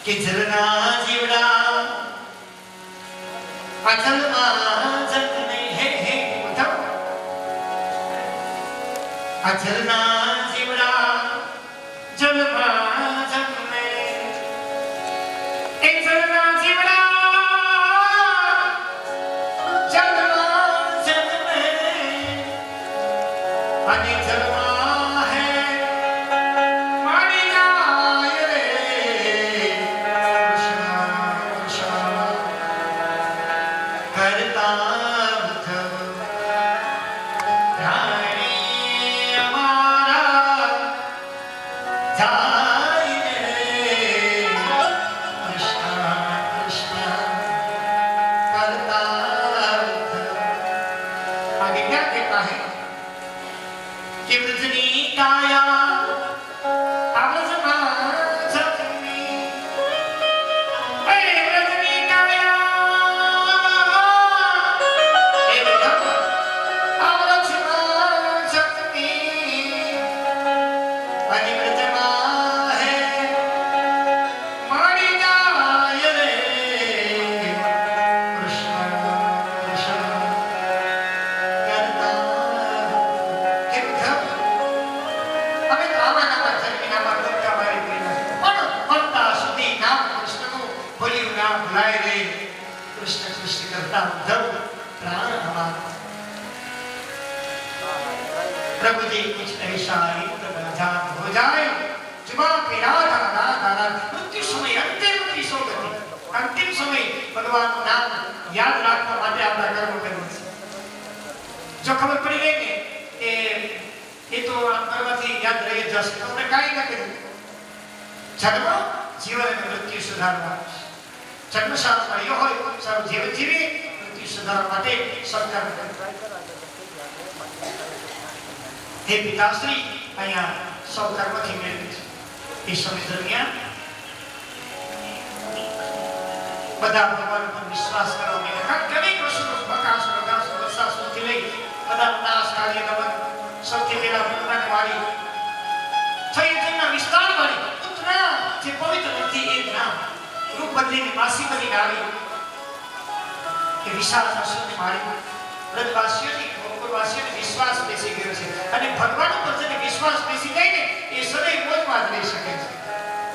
કે જલના જીવડા અજલમાં જગને હે હે ઉઠો અજલના જીવડા જલમાં જગને એ જલના જીવડા જલમાં જગને અને જલમાં प्रभु जी कुछ ऐसा जान हो जाए जुबा पीड़ा मृत्यु समय अंतिम समय भगवान नाम याद रखना માટે આપણા કર્મ કરવું છે જો ખબર પડી ગઈ ને કે એ તો આ કરવાથી યાદ રહી જશે તો આપણે કાઈ ન કર્યું જન્મ જીવન અને મૃત્યુ સુધારવા જન્મ સારો મળ્યો હોય સારું જીવન જીવી મૃત્યુ સુધારવા માટે સત્કર્મ हे पिताश्री अहिया सौ कर्मथी मेळवी छे ए समय दरमियान बधा भगवान पर विश्वास करवा में घणी वस्तु बकासुर वत्सासुर थी लई बधा नाश कार्य नवन सबके पेला भगवान वाली થઈ જન્ના વિસ્તાર વાળી પુત્રા જે પવિત્ર નથી એ નામ રૂપ બદલીને માસી બની આવી કે વિશાળ અસુરને મારી વ્રજવાસીઓની વાસીઓને વિશ્વાસ બેસી ગયો છે અને ભગવાન ઉપર જેને વિશ્વાસ બેસી જાય ને એ સદૈવ મોજમાં જ રહી શકે છે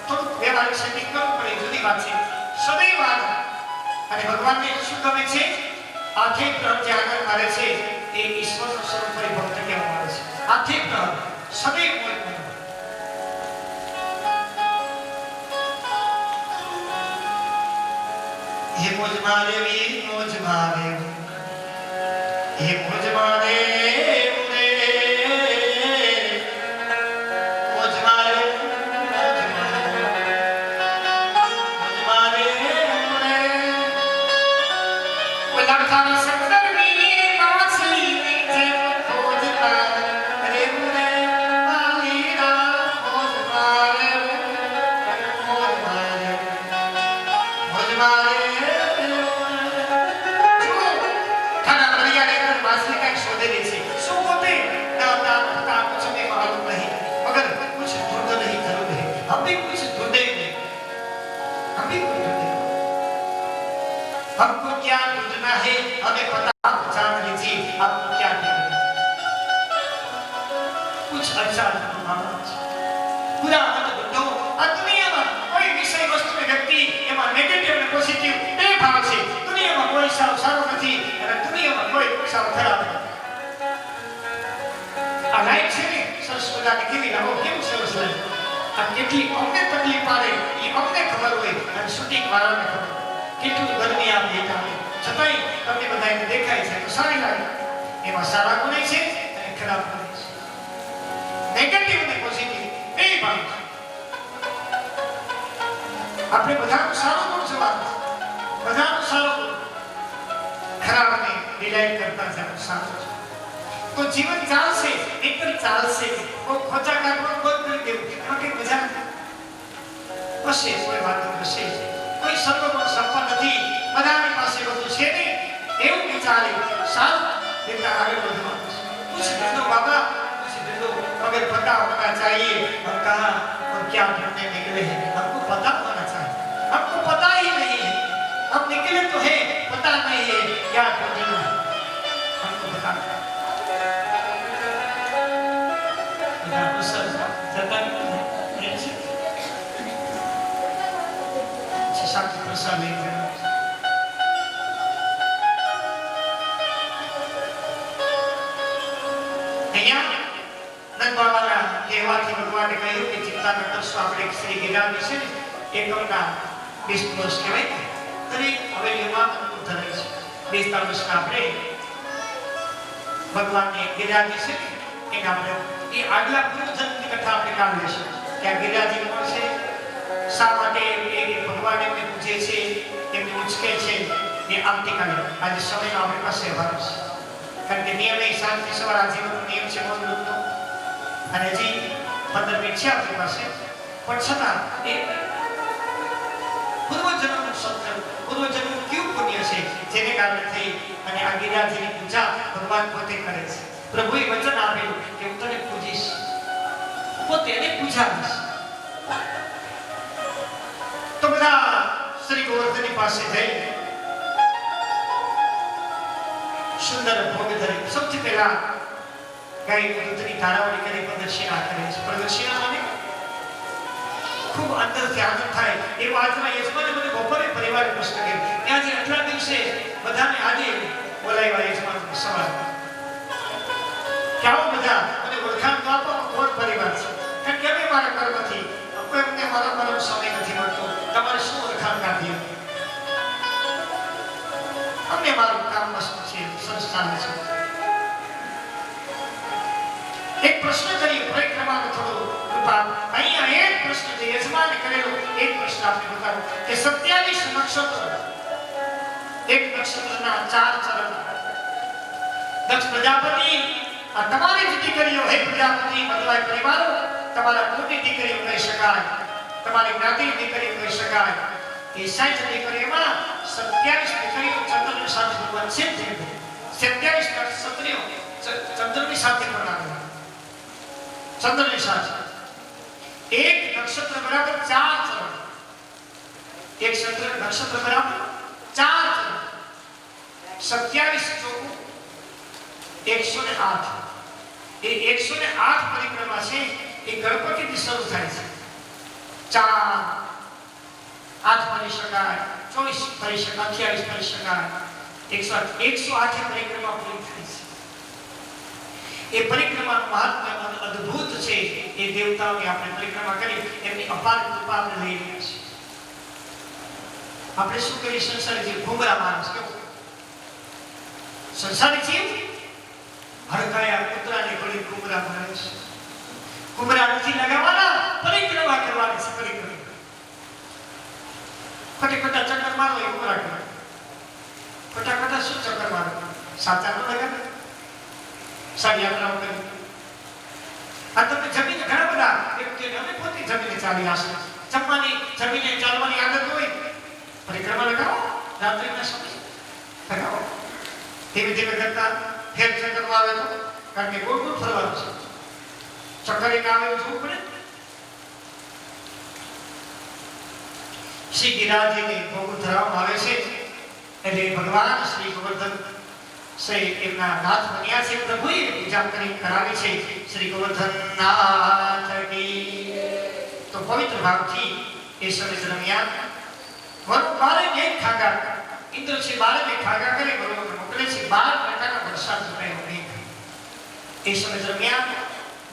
થોડું વ્યવહારિક સેટિંગ કરવું પડે જુદી વાત છે સદૈવ અને ભગવાનને શું ગમે છે આખે પ્રભુ જે આગળ મારે છે એ ઈશ્વરનો સ્વરૂપ ભક્ત કહેવામાં આવે છે આખે પ્રભુ સદૈવ મોજમાં હે મોજ મારે મોજ મારે हे मुझ मारे मुरे मुझ मारे मुरे वो लड़का सत्तर में माछली में जे खोजता रे मुरे मालीरा मुझ मारे मुझ मारे मुझ मारे हमको क्या ढूंढना है हमें पता आप जान लीजिए आपको क्या ढूंढना कुछ अच्छा पूरा मत ढूंढो दुनिया में कोई विषय वस्तु में व्यक्ति एमा नेगेटिव और पॉजिटिव બે ભાવ છે દુનિયામાં કોઈ સારો નથી અને દુનિયામાં કોઈ સારો ખરાબ નથી આ લાઈફ છે ને સરસ મજાની કેવી લાવો કેવું સરસ લાઈફ આ કેટલી અમને તકલીફ આવે એ અમને ખબર હોય અને શૂટિંગ વાળાને ખબર કેટલું ગરમી આપ દેતા હોય છતાંય તમને બધાને દેખાય છે તો સારી લાગે એમાં સારા ગુણ છે અને ખરાબ ગુણ છે નેગેટિવ અને પોઝિટિવ બે ભાગ આપણે બધાનો સારો ગુણ છે બધાનો સારો ગુણ ખરાબને ડિલાઇટ કરતા જાવ સારું છે તો જીવન ચાલશે એકદમ ચાલશે કોઈ ખોટા કામમાં કોઈ કરી દેવું એમાં કઈ મજા નથી હશે કોઈ વાત હશે કોઈ સર્વગુણ સંપન્ન નથી બધાની પાસે બધું છે ને એવું વિચારે સારું એટલા આગળ વધવાનું कुछ दे दो बाबा कुछ दे दो मगर पता होना चाहिए हम कहाँ और क्या ढूंढने निकले हैं हमको पता होना चाहिए શાંતિ પ્રસાદ લઈ ગયા. અહીંયા નંદ બાબાના કહેવાથી ભગવાને કહ્યું કે ચિંતા ન કરશો, આપણે શ્રી ગિરનાર છે ને એકમના 20 વર્ષ કહેવાય, દરેક હવેલીમાં અનુકૂળ ધરાય છે. 20 વર્ષના આપણે ભગવાનને ગિરનારજી છે ને એને આપણે એ આગલા પૂર્વજન્મની કથા આપણે કાઢી લઈશું કે આ ગિરનારજી કોણ છે, શા માટે એ ભગવાન એમને પૂજે છે, એમને ઉચકે છે. એ આવતીકાલે આજે સમયનો આપણી પાસે અભાવ છે, કારણ કે નિયમ એ શાંતિ સવાર આજીવનનો નિયમ છે મૌનવ્રતનો, અને હજી 15 મિનિટ છે આપણી પાસે, પણ છતાં એ પૂર્વજન્મનું સત્ય, પૂર્વજન્મનું કેવું પુણ્ય છે જેને કારણે થઈ અને આ ગિરનારજીની પૂજા ભગવાન પોતે કરે છે. પ્રભુએ વચન આપેલું કે હું તને પૂજીશ, પોતે એને પૂજાવીશ. તો બધા શ્રી ગોવર્ધનની પાસે જઈ સુંદર ભોગ ધરી સૌથી પહેલા ગાય દૂધની ધારાવણી કરી પ્રદક્ષિણા કરે છે. પ્રદક્ષિણા મને ખૂબ અંદરથી આનંદ થાય એવો આજના યજમાને મને બપોરે પરિવારે પ્રશ્ન કર્યો કે આજે આટલા દિવસે બધાને આજે બોલાવ્યા યજમાન સવાર કે આવો બધા મને ઓળખાણ તો આપો કોણ પરિવાર છે, કારણ કે અમે મારા કર્મથી અમને મારા મારો સમય નથી મળતો, તમારે શું ઓળખાણ કાઢીએ, અમને મારું કામ મસ્ત છે, સંસ્થાન છે. એક પ્રશ્ન કરી પરિક્રમાનો થોડો રૂપા અહીંયા એક પ્રશ્ન જે યજમાને કરેલો એક પ્રશ્ન આપણે બતાવો કે 27 નક્ષત્ર, એક નક્ષત્રના 4 ચરણ. દક્ષ પ્રજાપતિ આ તમારી જ દીકરીઓ, હે પ્રજાપતિ બદલાય પરિવારો, તમારા કુળની દીકરીઓ કહી શકાય, તમારી જ્ઞાતિની દીકરીઓ કહી શકાય. એ 60 દીકરીઓમાં 27 દીકરીઓ ચંદ્રની સાથે ભગવાન છે, 27 નક્ષત્રીઓ ચંદ્રની સાથે બનાવે, ચંદ્રની સાથે. એક નક્ષત્ર બરાબર 4 ચરણ, એક નક્ષત્ર બરાબર 4 ચરણ. 27 ચોકું 108. એ 108 પરિક્રમા છે એ ગણપતિથી શરૂ થાય છે. 4 8 ફરી શકાય, 24 ફરી શકાય, 28 ફરી શકાય, 108 પરિક્રમા પૂરી થાય છે. એ પરિક્રમાનું મહાત્મ્ય અદ્ભુત છે. એ દેવતાઓની આપણે પરિક્રમા કરી એમની અપાર કૃપા આપણે લઈ રહ્યા છીએ. આપણે શું કરીએ સંસારી જીવ, ઘુમરા માણસ કેવું સંસારી જીવ હડકાયા કૂતરાને ગળી ઘુમરા મારે છે. ઘુમરા નથી લગાવવાના, પરિક્રમા કરવાની છે. પરિક્રમા ખોટા ચક્કર મારો એ ઘુમરા કરે, ખોટા શું ચક્કર મારો, સાચા નો લગાવે. સારી યાત્રાઓ કરી આ તમે જમીને ઘણા બધા વ્યક્તિઓને અમે પોતે જમીને ચાલી આશરે જમવાની જમીને ચાલવાની આદત હોય, પરિક્રમા લગાવો રાત્રિના સમય લગાવો. ધીમે ધીમે કરતા ફેર ચક્કર આવે તો, કારણ કે ગોળ ગોળ ફરવાનું છે, ચક્કર એક આવે જોવું પડે. શ્રી ગિરનારજીને ભોગ ધરાવવામાં આવે છે એટલે ભગવાન શ્રી ગોવર્ધન શ્રી એમના નાથ બન્યા છે. પ્રભુએ પૂજા કરી કરાવી છે. શ્રી ગોવર્ધન નાથ કી. તો પવિત્ર ભાવથી એ સમય દરમિયાન વરુ 12 ને ખાગા, ઇન્દ્રજી 12 ને ખાગા કરી વરુને મોકલે છે. 12 પ્રકારના વરસાદ થયો. એ સમય દરમિયાન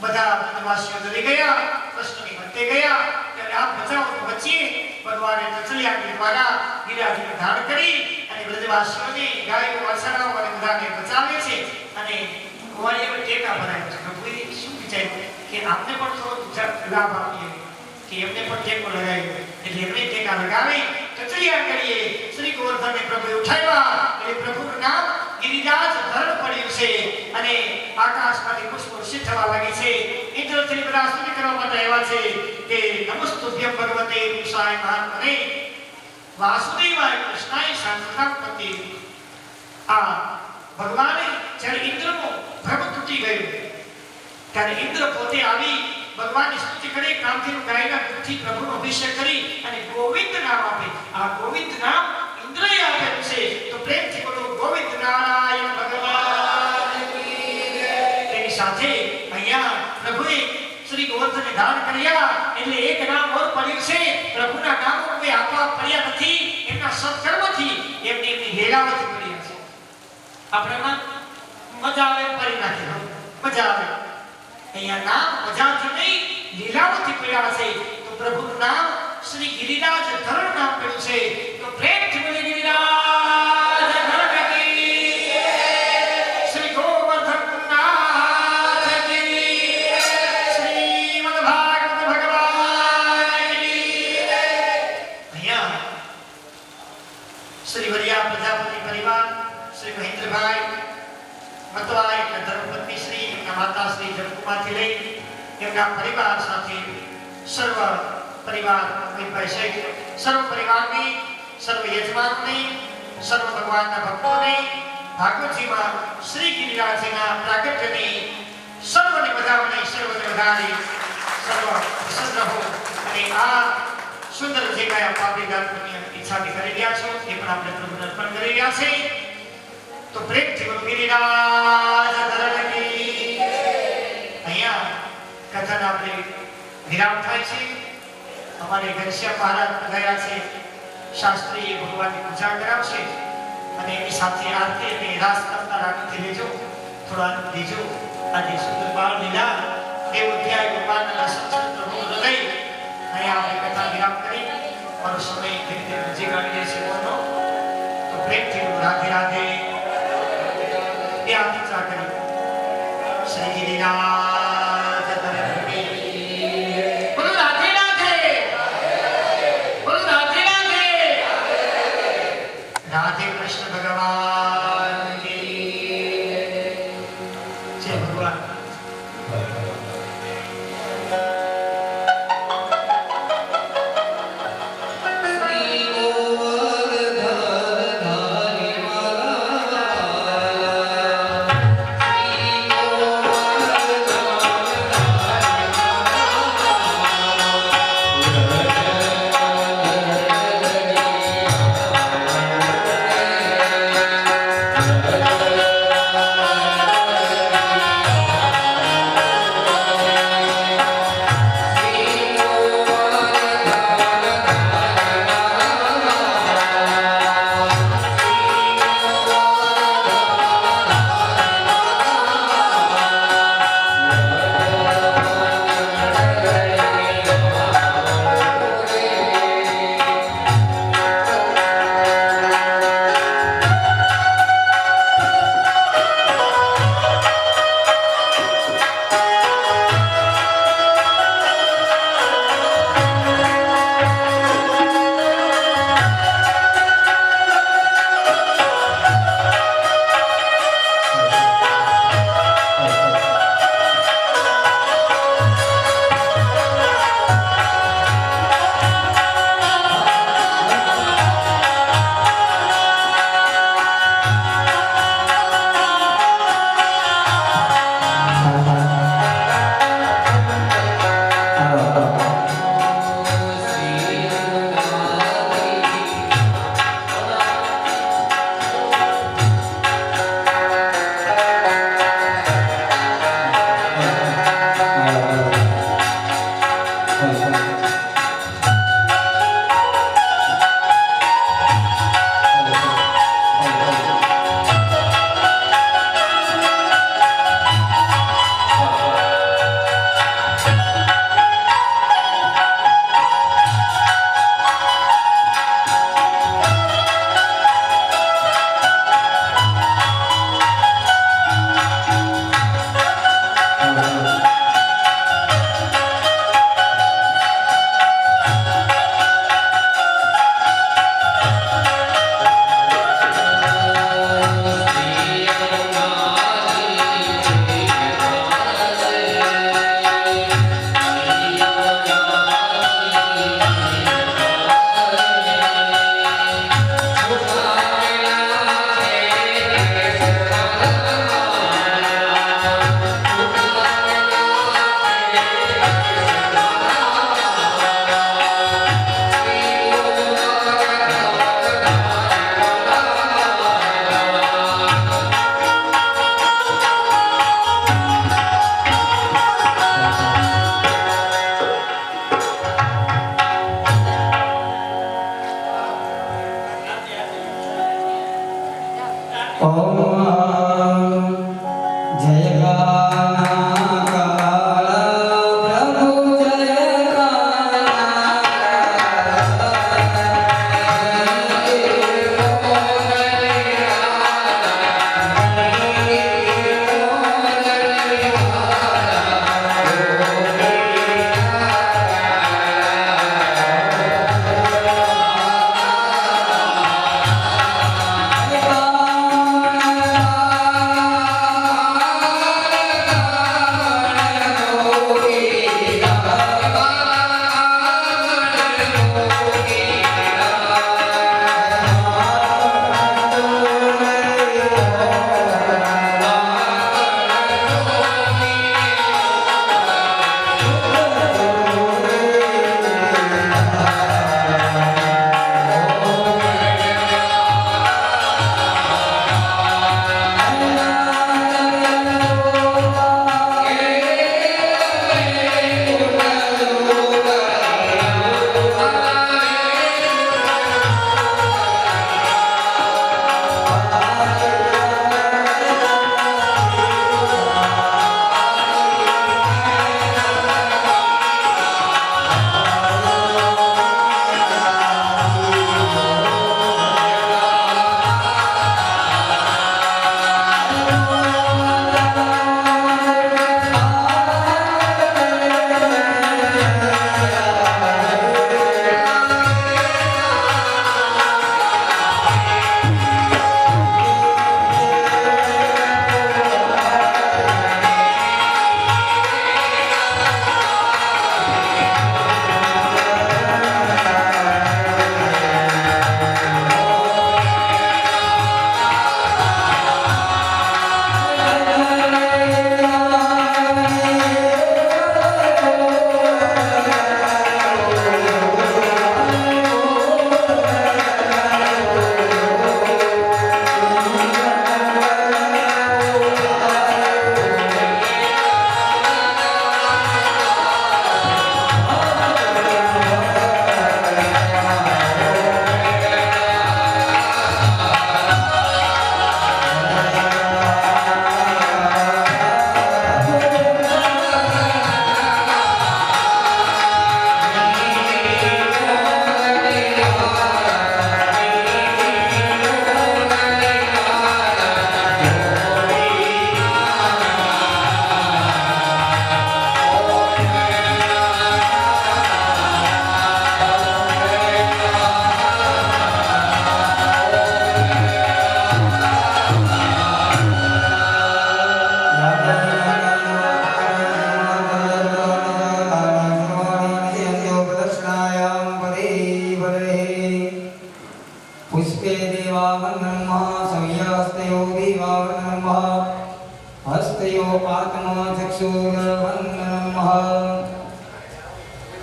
બધા વનવાસીઓ ડરી ગયા, કૃષ્ણની વચ્ચે ગયા ત્યારે આપ બચાવો તો બચીએ. ભગવાને તસલિયાની દ્વારા ગિરનારજીને ધારણ કરી અને બ્રજવાસીઓને ગાયો વાછરડાઓ અને બધાને બચાવે છે. અને કુંવારીઓ ટેકા ભરાય છે. પ્રભુએ શું વિચાર્યું કે આપને પણ થોડો લાભ આપીએ, કે એમને પણ ટેકો લગાવ્યો. એટલે એમને ટેકા લગાવી તસલિયા કરીએ. શ્રી ગોવર્ધનને પ્રભુએ ઉઠાવ્યા એટલે પ્રભુનું નામ ગિરિરાજ ધરણ પડ્યું છે અને આકાશમાંથી પુષ્પો વર્ષિત થવા લાગી છે. ઇન્દ્રથી બધા સ્તુતિ કરવા માટે આવ્યા છે કે નમસ્તુભ્યમ ભગવતે પુરુષાય મહાત્મને વાસુદેવાય કૃષ્ણાય શાંતતાપતિ. આ ભગવાને જ્યારે ઇન્દ્રનો ભ્રમ તૂટી ગયો ત્યારે ઇન્દ્ર પોતે આવી ભગવાનની સ્તુતિ કરી, કામધેનુ ગાયના દૂધથી પ્રભુનો અભિષેક કરી અને ગોવિંદ નામ આપે. આ ગોવિંદ નામ ઇન્દ્રએ આપેલું છે. તો પ્રેમથી બોલો ગોવિંદ નારાયણ ભગવાન કી જય. તેની સાથે અહીંયા પ્રભુએ શ્રી ગોવર્ધનને ધારણ કર્યા એટલે એક નામ ઓર પડ્યું છે. પ્રભુના નામો કોઈ આપવા પડ્યા નથી. લીલાવતી કર્યા છે. આપણે મજા આવે પડી નાખી મજા આવે. અહીંયા નામ મજાથી નહીં લીલાવતી કર્યા છે. તો પ્રભુનું નામ શ્રી ગિરિરાજ ધરણ નામ પડ્યું છે. તો પ્રેમથી બોલી ગિરિરાજ ધરણ કી શ્રી ગોવર્ધન નાથ કી શ્રીમદ ભાગવત ભગવાન કી. અહીંયા શ્રી વરિયા પ્રજાપતિ પરિવાર શ્રી મહેન્દ્રભાઈ મતવા એટલે ધર્મપત્ની શ્રી એમના માતા શ્રી જગકુમારથી લઈ એમના પરિવાર સાથે સર્વ પરિવાર સર્વ પરિવારની સર્વ યજમાનની સર્વ ભગવાનના ભક્તોની ભાગવતજીમાં શ્રી ગિરિરાજના પ્રાગટ્યની સર્વને વધાવની સર્વને વધારી સર્વ પ્રસન્ન રહો. અને આ સુંદર જે કાંઈ આપણી ગાત્રની ઈચ્છાથી કરી રહ્યા છો એ પણ આપણે પ્રભુને અર્પણ કરી રહ્યા છે. તો પ્રેમથી ગિરિરાજ ધરણ કી. અહીંયા કથાને આપણે વિરામ થાય છે. અમારે ઘનશ્યામ મહારાજ ગયા છે. શાસ્ત્રી ભગવાનની પૂજા કરાવશે અને એની સાથે આરતી અને રાસ કરતા રાખી લેજો. થોડો આનંદ લેજો. આજે સુંદર બાળ લીલા દેવ અધ્યાય ભગવાનના સંસ્કૃત રૂપ લઈ અહીંયા આપણે કથા વિરામ કરી મારો સમય ધીરે ધીરે નજીક આવી જાય છે. બોલો તો પ્રેમથી રાધે રાધે એ આતિથ્ય કરી શ્રી ગિરિરાજ ધરણ કી. બોલો રાધે રાધે. બોલો રાધે રાધે. રાધે કૃષ્ણ ભગવાન કી જય. ભગવાન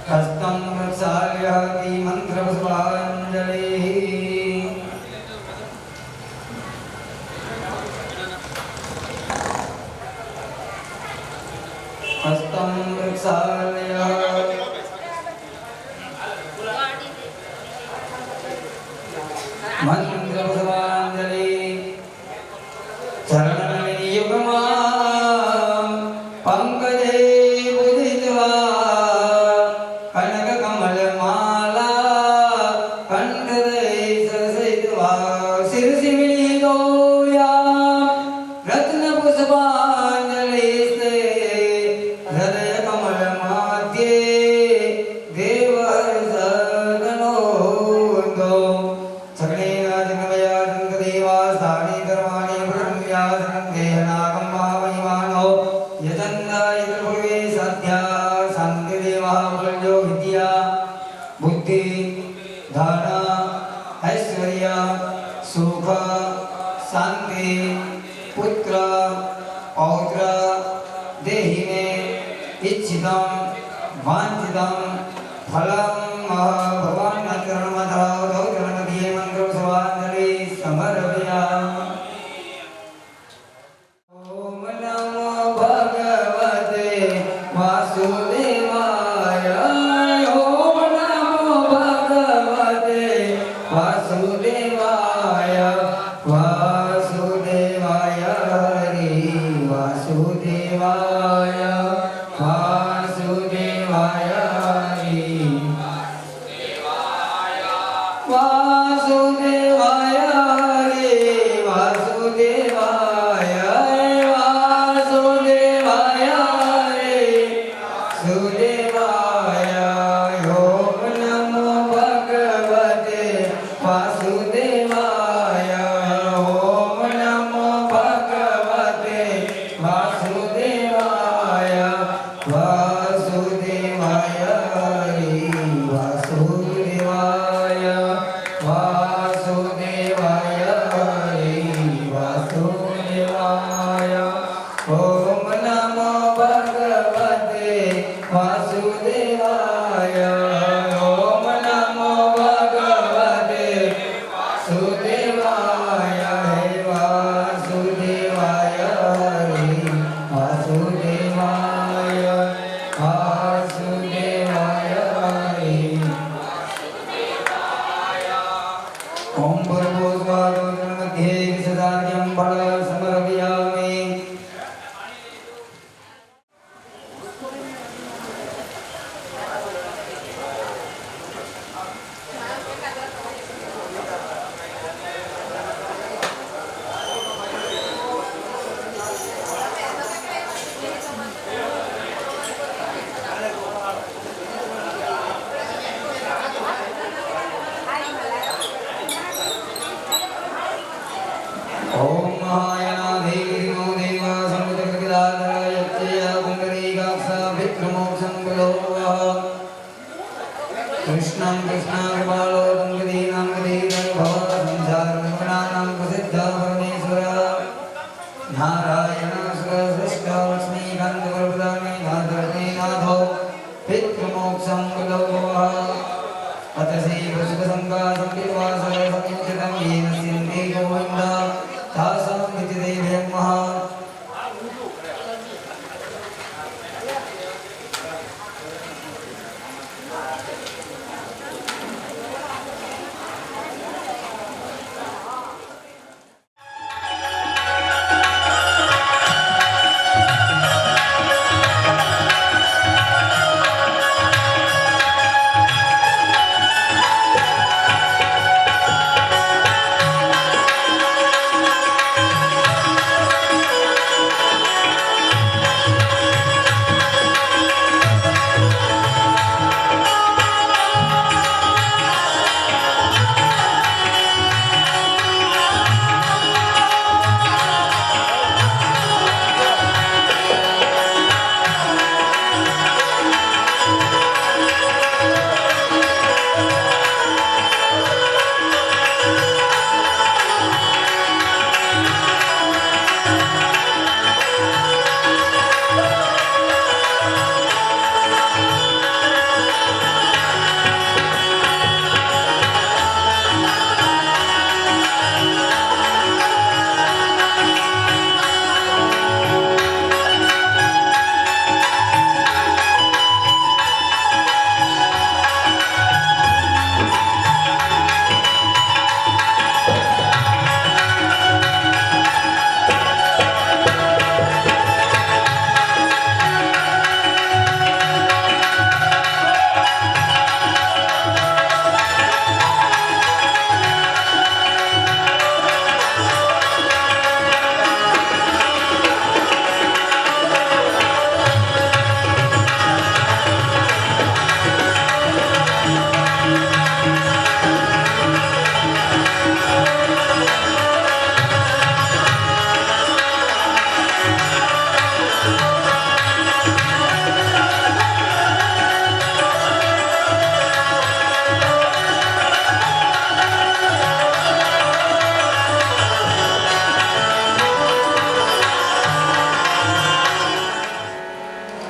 हस्तं प्रक्षाल्यति मन्त्रपुष्पाञ्जलिः हस्तं प्रक्षाल्य मन्त्रपुष्पाञ्जलिः चरणनियुगमा पंकजे उदित्वा कनककमलमाला कंठे सरसित्वा शिरसि मिलितो या रत्नपुष्पाञ्जलिस्ते हृदयकमलमध्ये देवहर्षगणोऽन्तो सकलेन जगमया जगदेवा स्थाने कर्माणि ब्रह्म्यासनं देहनागं महामहिमानो यजन्दायितभुवे सद्या शान्तिदेवः फल्यो विद्या बुद्धि धन ऐश्वर्य सुख शांति पुत्र पौत्र देहि मे इच्छितं वाञ्छितं फलं भगवान् चरणमधौ चरणमध्ये मन्त्रपुष्पाञ्जलि समर्पयामि। ओम नमो भगवते वासुदेवाय। ओम नमो भगवते वासुदेवाय। वासुदेवाय वासुदेवाय रे वासुदेवाय वासुदेवाय रे सुदेवाय ओम नमो भगवते वासुदेवाय ओम नमो भगवते वासुदेवाय वासुदेवाय रे वासुदेवाय वासुदेवाय रे वासुदेवाय ओम नमो भगवते वासुदेवाय ओम नमो भगवते वासुदेवाय हे वासुदेवाय रे वासुदेवाय वासुदेवाय रे ओम भूर्भुवस्सुवः मध्ये सदार्यं फल समर्पयामि ओम महायानाधीनो देवा समुद्रगदाधर यक्षय पुंडरीकाक्ष विक्रमोक्षं प्रलोभः कृष्णं कृष्णाकृपालो गङ्गदीनां गदीधर भव संसारनिर्गुणानां प्रसिद्धः परमेश्वर नारायण सुरसृष्ट लक्ष्मीकान्तवरप्रदाने नाथो विक्रमोक्षं प्रलोभः अत श्रीवृषभसङ्गासं विवाससंयुक्तं येन सिन्धे गोविन्द तासां नित्यदेव्यं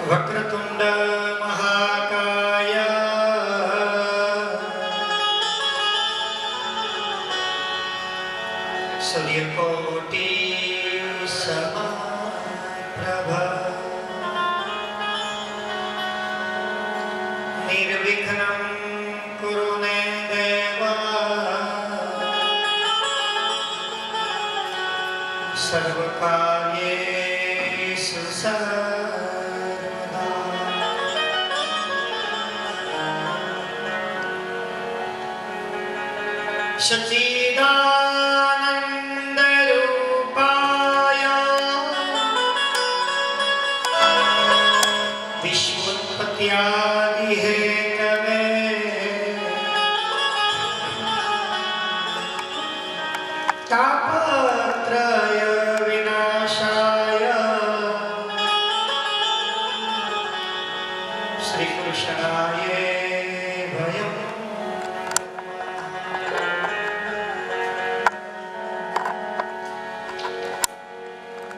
वक्रतुंड महाकाय सूर्यकोटि समप्रभ निर्विघ्नं कुरु मे देव सर्वकार्येषु सर्वदा सच्चिदानन्दरूपाय विश्वोत्पत्त्यादिहेतवे तापत्रय विनाशाय श्रीकृष्णाय भयम्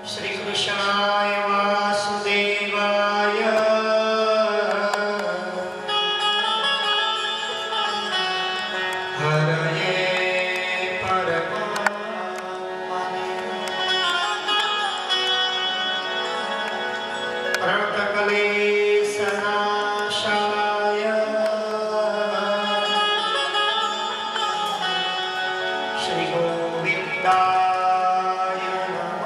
श्रीकृष्णाय वासुदेवाय हरये परमात्मने प्रणतक्लेशनाशाय श्रीगोविन्दाय नमः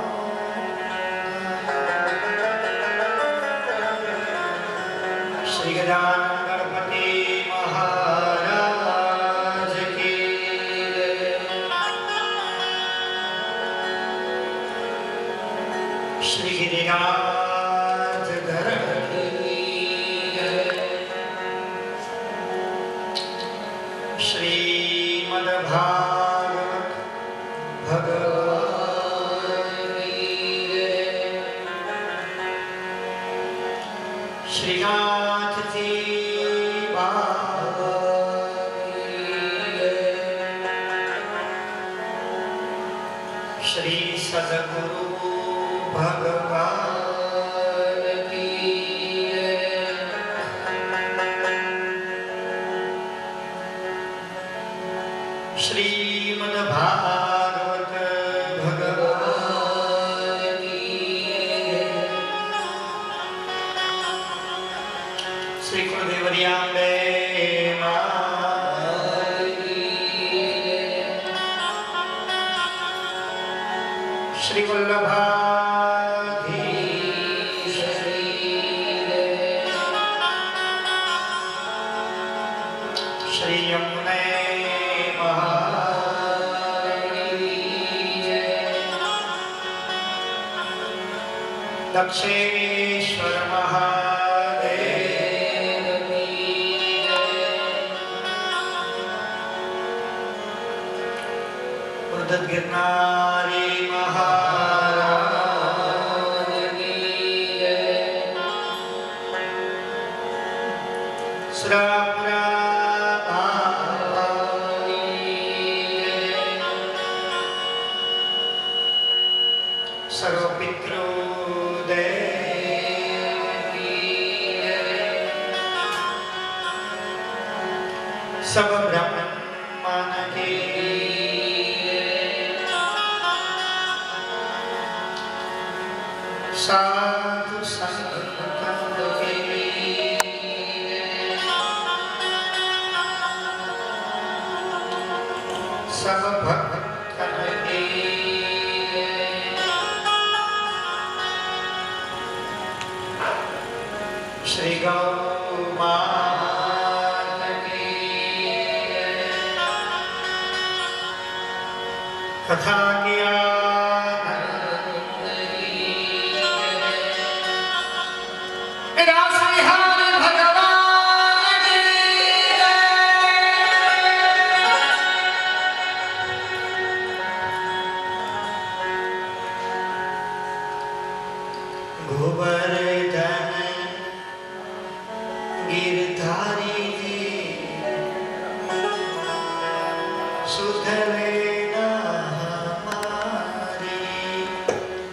श्री गजानन गणपति महाराज की श्री गिरिराज धरण की श्रीमद्भागवत भगवान की श्रीनाथ जी बाबा की श्री सद्गुरु भगवान की श्रीमद्भागवत भगवान की श्री कुलदेवरियांबे मां की श्री वल्लभाधीश श्री यमुने दक्षेश्वर महादेव की उद्धत गिरनारी महाराज की सुरापुरा बाबा की सर्वपितृ सब ब्राह्मण की साधु संत की सब भक्त की श्री गौ माता की कथा किया गोवर्धन गिरधारी सुध लेना हमारी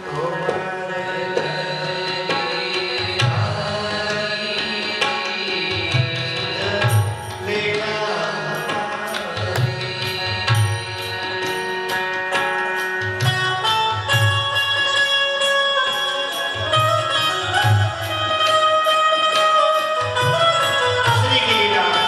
गोवर्धन गिरधारी सुध लेना श्री गिरिराज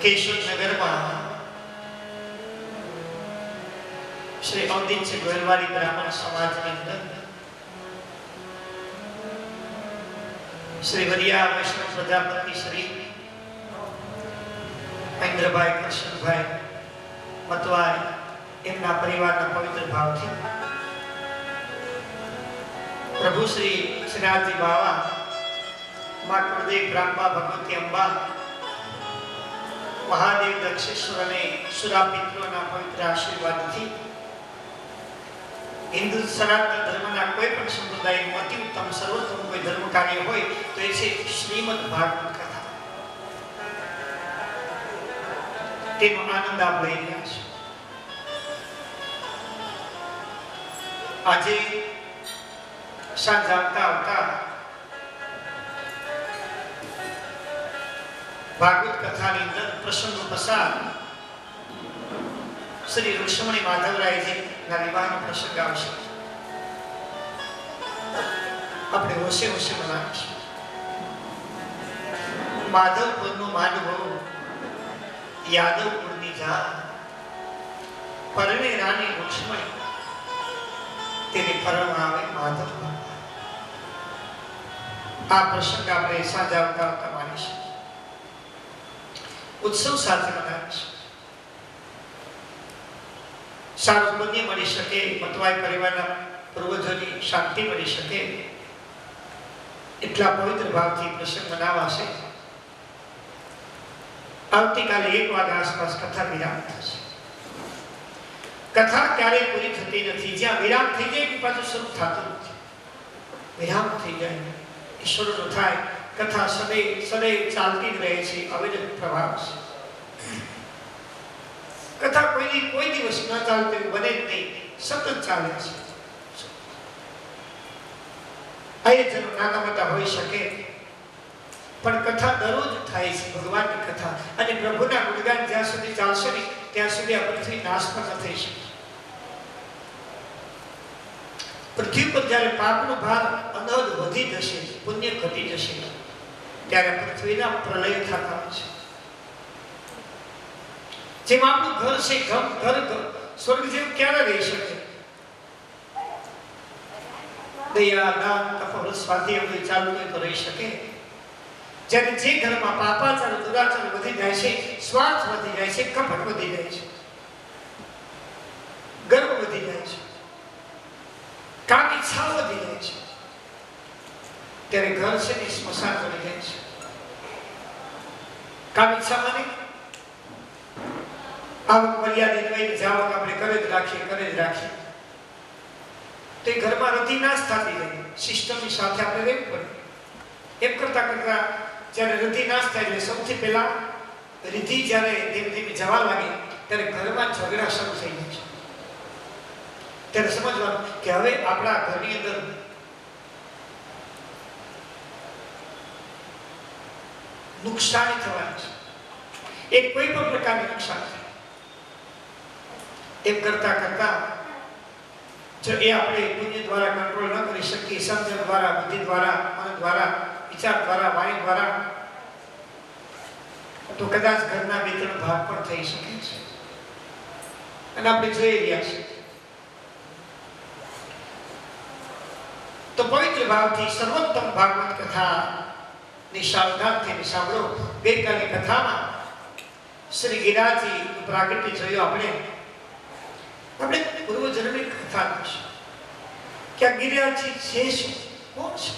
કેશોદનગરમાં શ્રી અવધીતજી ગોયલવાડી બ્રાહ્મણ સમાજની અંદર શ્રી વરિયા વૈષ્ણવ પ્રજાપતિ શ્રી મહેન્દ્રભાઈ કૃષ્ણભાઈ મતવારી એમના પરિવારના પવિત્ર ભાવથી પ્રભુ શ્રી શ્રીનાથજી બાવા મા કુળદેવ બ્રાહ્મા ભગવતી અંબા મહાદેવ દક્ષેશ્વર અને સુરા પિતૃઓના પવિત્ર આશીર્વાદથી હિન્દુ સનાતન ધર્મના કોઈ પણ સંપ્રદાયનું અતિ ઉત્તમ સર્વોત્તમ કોઈ ધર્મ કાર્ય હોય તો એ છે શ્રીમદ ભાગવત કથા. તેનો આનંદ આપ લઈ રહ્યા છો. આજે સાંજ આવતા ભાગવત કથાની અંદર પ્રસંગો પસાર શ્રી ઋષમણી માધવરાયજી ના વિવાહનો પ્રસંગ આવશે. આપણે હોશે હોશે મનાવીશું. માધવપુરનો માનવો યાદવ કુળની જા પરણે રાણી ઋષમણી તેને પરણવા આવે માધવ. આ પ્રસંગ આપણે સાંજ આવતા માનીશું. ઉત્સવ સાથે મનાવીશું. સારું પુણ્ય મળી શકે, મતવાઈ પરિવારના પૂર્વજોની શાંતિ મળી શકે એટલા પવિત્ર ભાવથી પ્રસંગ મનાવાશે. આવતીકાલે 1 વાગ્યા આસપાસ કથા વિરામ થશે. કથા ક્યારેય પૂરી થતી નથી. જ્યાં વિરામ થઈ જાય એ પાછું શરૂ થતું નથી. વિરામ થઈ જાય એ શરૂ થાય. કથા સદૈવ ચાલતી જ રહે છે. અવિરત પ્રભાવ છે. કથા કોઈ દિવસ ન ચાલતી બને જ નહીં, સતત ચાલે છે. આયોજનો નાના મોટા હોઈ શકે પણ કથા દરરોજ થાય છે. ભગવાનની કથા અને પ્રભુના ગુણગાન જ્યાં સુધી ચાલશે ને ત્યાં સુધી આ પૃથ્વી નાશ પણ ન થઈ શકે. પૃથ્વી પર જ્યારે પાપનો ભાર અનહદ વધી જશે, પુણ્ય ઘટી જશે ત્યારે પૃથ્વીના પ્રલય થતા છે. જેમ આપણું ઘર છે, ઘર સ્વર્ગ જેવું ક્યારે રહી શકે? દયા, દાન, તપોબળ, સ્વાધ્યાય ચાલુ હોય તો રહી શકે. જ્યારે જે ઘરમાં પાપાચાર, દુરાચાર વધી જાય છે, સ્વાર્થ વધી જાય છે, કપટ વધી જાય છે, ગર્વ વધી જાય છે, કામ ઈચ્છા વધી જાય છે, ત્યારે ઘર છે ને સ્મશાન બની જાય છે. કામ ઈચ્છા મને આવક મર્યાદિત હોય, જાવક આપણે કરે જ રાખીએ તો એ ઘરમાં રતિ નાશ થતી જાય. સિસ્ટમની સાથે આપણે રહેવું પડે. એમ કરતા જ્યારે રતિ નાશ થાય એટલે સૌથી પહેલા રીતિ જ્યારે ધીમે ધીમે જવા લાગે ત્યારે ઘરમાં ઝઘડા શરૂ થઈ જાય છે. ત્યારે સમજવાનું કે હવે આપણા ઘરની અંદર નુકસાની થવાની છે. એક કોઈ પણ પ્રકારની નુકસાન થાય. એમ કરતા જો એ આપણે પુણ્ય દ્વારા કંટ્રોલ ન કરી શકીએ, સમજણ દ્વારા, બુદ્ધિ દ્વારા, મન દ્વારા, વિચાર દ્વારા, વાણી દ્વારા, તો કદાચ ઘરના 2-3 ભાગ પણ થઈ શકે છે. અને આપણે જોઈ રહ્યા છીએ. તો પવિત્ર ભાવથી સર્વોત્તમ ભાગવત કથા ની સાવધાનથી સાંભળો. ગઈકાલની કથામાં શ્રી ગિરાજી પ્રાગટ્ય જોયું. આપણે પૂર્વજન્મની કથા છે કે આ ગિરિરાજજી છે શું, કોણ છે?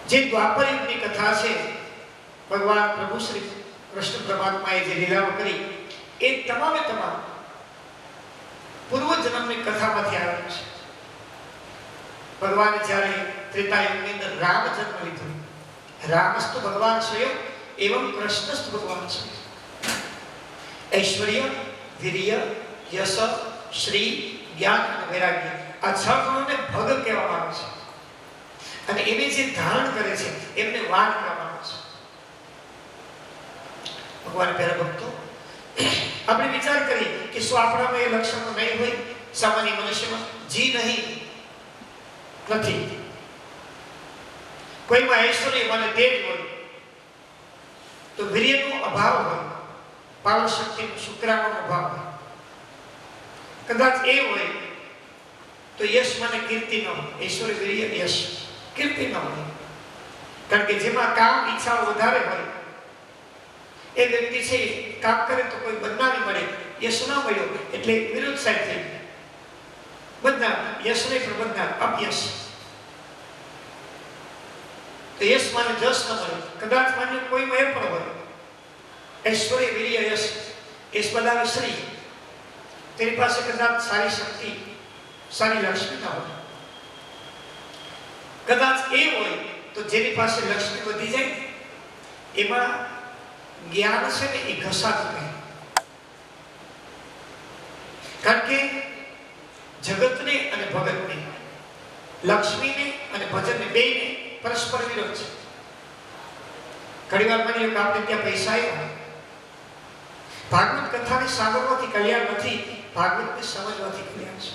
જે દ્વાપર યુગની કથા છે, ભગવાન પ્રભુ શ્રી કૃષ્ણ પરમાત્માએ જે લીલાઓ કરી એ તમામે તમામ પૂર્વજન્મની કથામાંથી આવેલી છે. ભગવાને જ્યારે ત્રેતા યુગની અંદર રામ જન્મ લીધો, રામસ્તુ ભગવાન સ્વયં એવં કૃષ્ણસ્તુ ભગવાન સ્વયં. ऐश्वर्य, वीर्य, यश, श्री, ज्ञान અને વૈરાગ્ય આ 6 ગુણોને ભગ કહેવામાં આવે છે. અને એને જે ધારણ કરે છે એમને વાન કહેવામાં આવે છે. ભગવાન પ્યારા ભક્તો, આપણે વિચાર કરીએ કે શું આપણામાં એ લક્ષણો નહીં હોય? સામાન્ય મનુષ્યમાં જી નથી. કોઈમાં ઐશ્વર્ય અને તેજ હોય તો વીર્યનો અભાવ હોય, પાવર શક્તિનો શુક્રાણુનો અભાવ હોય. કદાચ એ હોય તો યશ મને કીર્તિ ન હોય, ઐશ્વર્ય વીર્ય યશ કીર્તિ ન હોય. કારણ કે જેમાં કામ ઈચ્છાઓ વધારે હોય એ વ્યક્તિ છે કામ કરે તો કોઈ બદનામી મળે, યશ ના મળ્યો એટલે વિરુદ્ધ સાઈડ થઈ ગઈ. બદનામ યશ નહીં પણ બદનામ અપયશ. તો યશ માને જશ ન મળે. કદાચ માન્ય કોઈમાં એ પણ હોય ઐશ્વર્ય વીર્ય યશ, યશ બધાવે શ્રી, તેની પાસે કદાચ સારી શક્તિ સારી લક્ષ્મી ના હોય. કદાચ એ હોય તો જેની પાસે લક્ષ્મી વધી જાય એમાં જ્ઞાન છે ને એ ઘસાતું રહે. કારણ કે જગતને અને ભગતને, લક્ષ્મીને અને ભજનને બેયને પરસ્પર વિરોધ છે. ઘણી વાર માની લો કે આપણે ત્યાં પૈસા આવ્યા, ભાગવત કથાને સાંભળવાથી કલ્યાણ નથી, ભાગવતને સમજવાથી કલ્યાણ છે.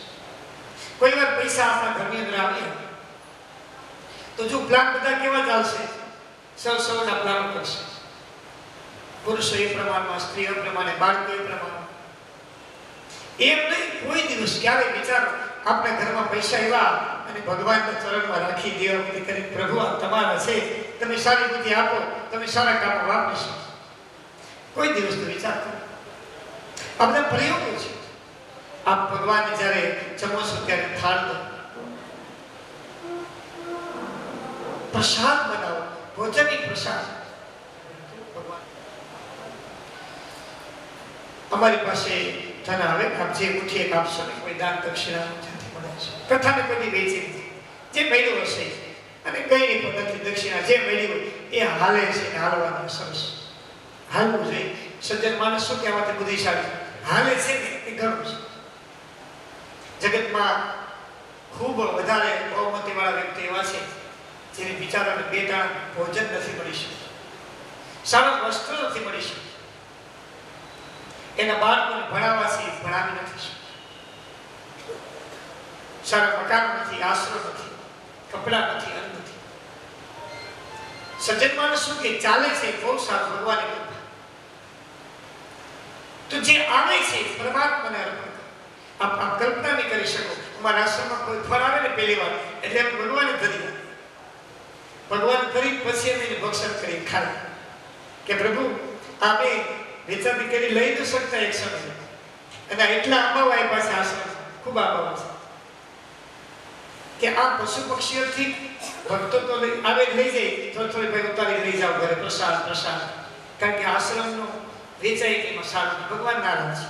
કોઈ વાર પૈસા આપણા ઘરની અંદર આવ્યા તો જો પ્લાન બધા કેવા ચાલશે, સૌના પ્લાન કરશે. પુરુષો એ પ્રમાણમાં, સ્ત્રીઓ પ્રમાણે, બાળકો એ પ્રમાણે. એમ નહીં કોઈ દિવસ ક્યારે વિચારો આપણા ઘરમાં પૈસા આવ્યા અને ભગવાનના ચરણમાં રાખી દેવા કરી, પ્રભુ આ તમારા છે, તમે સારી બુદ્ધિ આપો, તમે સારા કામો વાપરશો. કોઈ દિવસ તો વિચાર કરો. આ બધા પ્રયોગો છે. આપ ભગવાનને જ્યારે જમો છો ત્યારે થાળ દો, પ્રસાદ બનાવો, ભોજનની પ્રસાદ. અમારી પાસે ધન આવે, આપ જે મુઠ્ઠી એક આપશો ને, કોઈ દાન દક્ષિણા ત્યાંથી મળે છે. કથાને કોઈ વેચી નથી, જે મળ્યું હશે અને કઈ પદ્ધતિ દક્ષિણા જે મળી હોય એ હાલે છે ને હાલવાનું સરસ હાલવું જોઈએ. સજ્જન માણસ શું કહેવાથી બુદ્ધિશાળી હાલે છે ને એ ઘણું છે. જગતમાં ખૂબ વધારે બહુમતી વાળા વ્યક્તિ એવા છે જેને બિચારાને બે ટાણ ભોજન નથી મળી શકતું, સારા વસ્ત્ર નથી મળી શકતું, એના બાળકોને ભણાવવાથી ભણાવી નથી શકતું, સારા મકાન નથી, આશરો નથી, કપડા નથી, અન્ન નથી. સજ્જન માણસ શું કે ચાલે છે બહુ સારું, ભગવાનની કૃપા. તો જે આવે છે પરમાત્માને અર્પણ કરો. આપ કલ્પના નહીં કરી શકો. અમારા આશ્રમમાં કોઈ ફળ આવે ને પહેલી વાર એટલે અમે ભગવાને ધરી, ભગવાન ધરી પછી અમે એને ભક્ષણ કરી ખાય કે પ્રભુ અમે વેચાતી કરી લઈ ન શકતા એક સમય, અને એટલા આંબાઓ આપ્યા છે આશ્રમ, ખૂબ આંબાઓ છે કે આ પશુ પક્ષીઓથી ભક્તો તો આવે લઈ જાય, થોડી ભાઈ ઉતારી લઈ જાઓ ઘરે, પ્રસાદ પ્રસાદ. કારણ કે આશ્રમનો વેચાય એમાં સારું, ભગવાન નારાજ છે.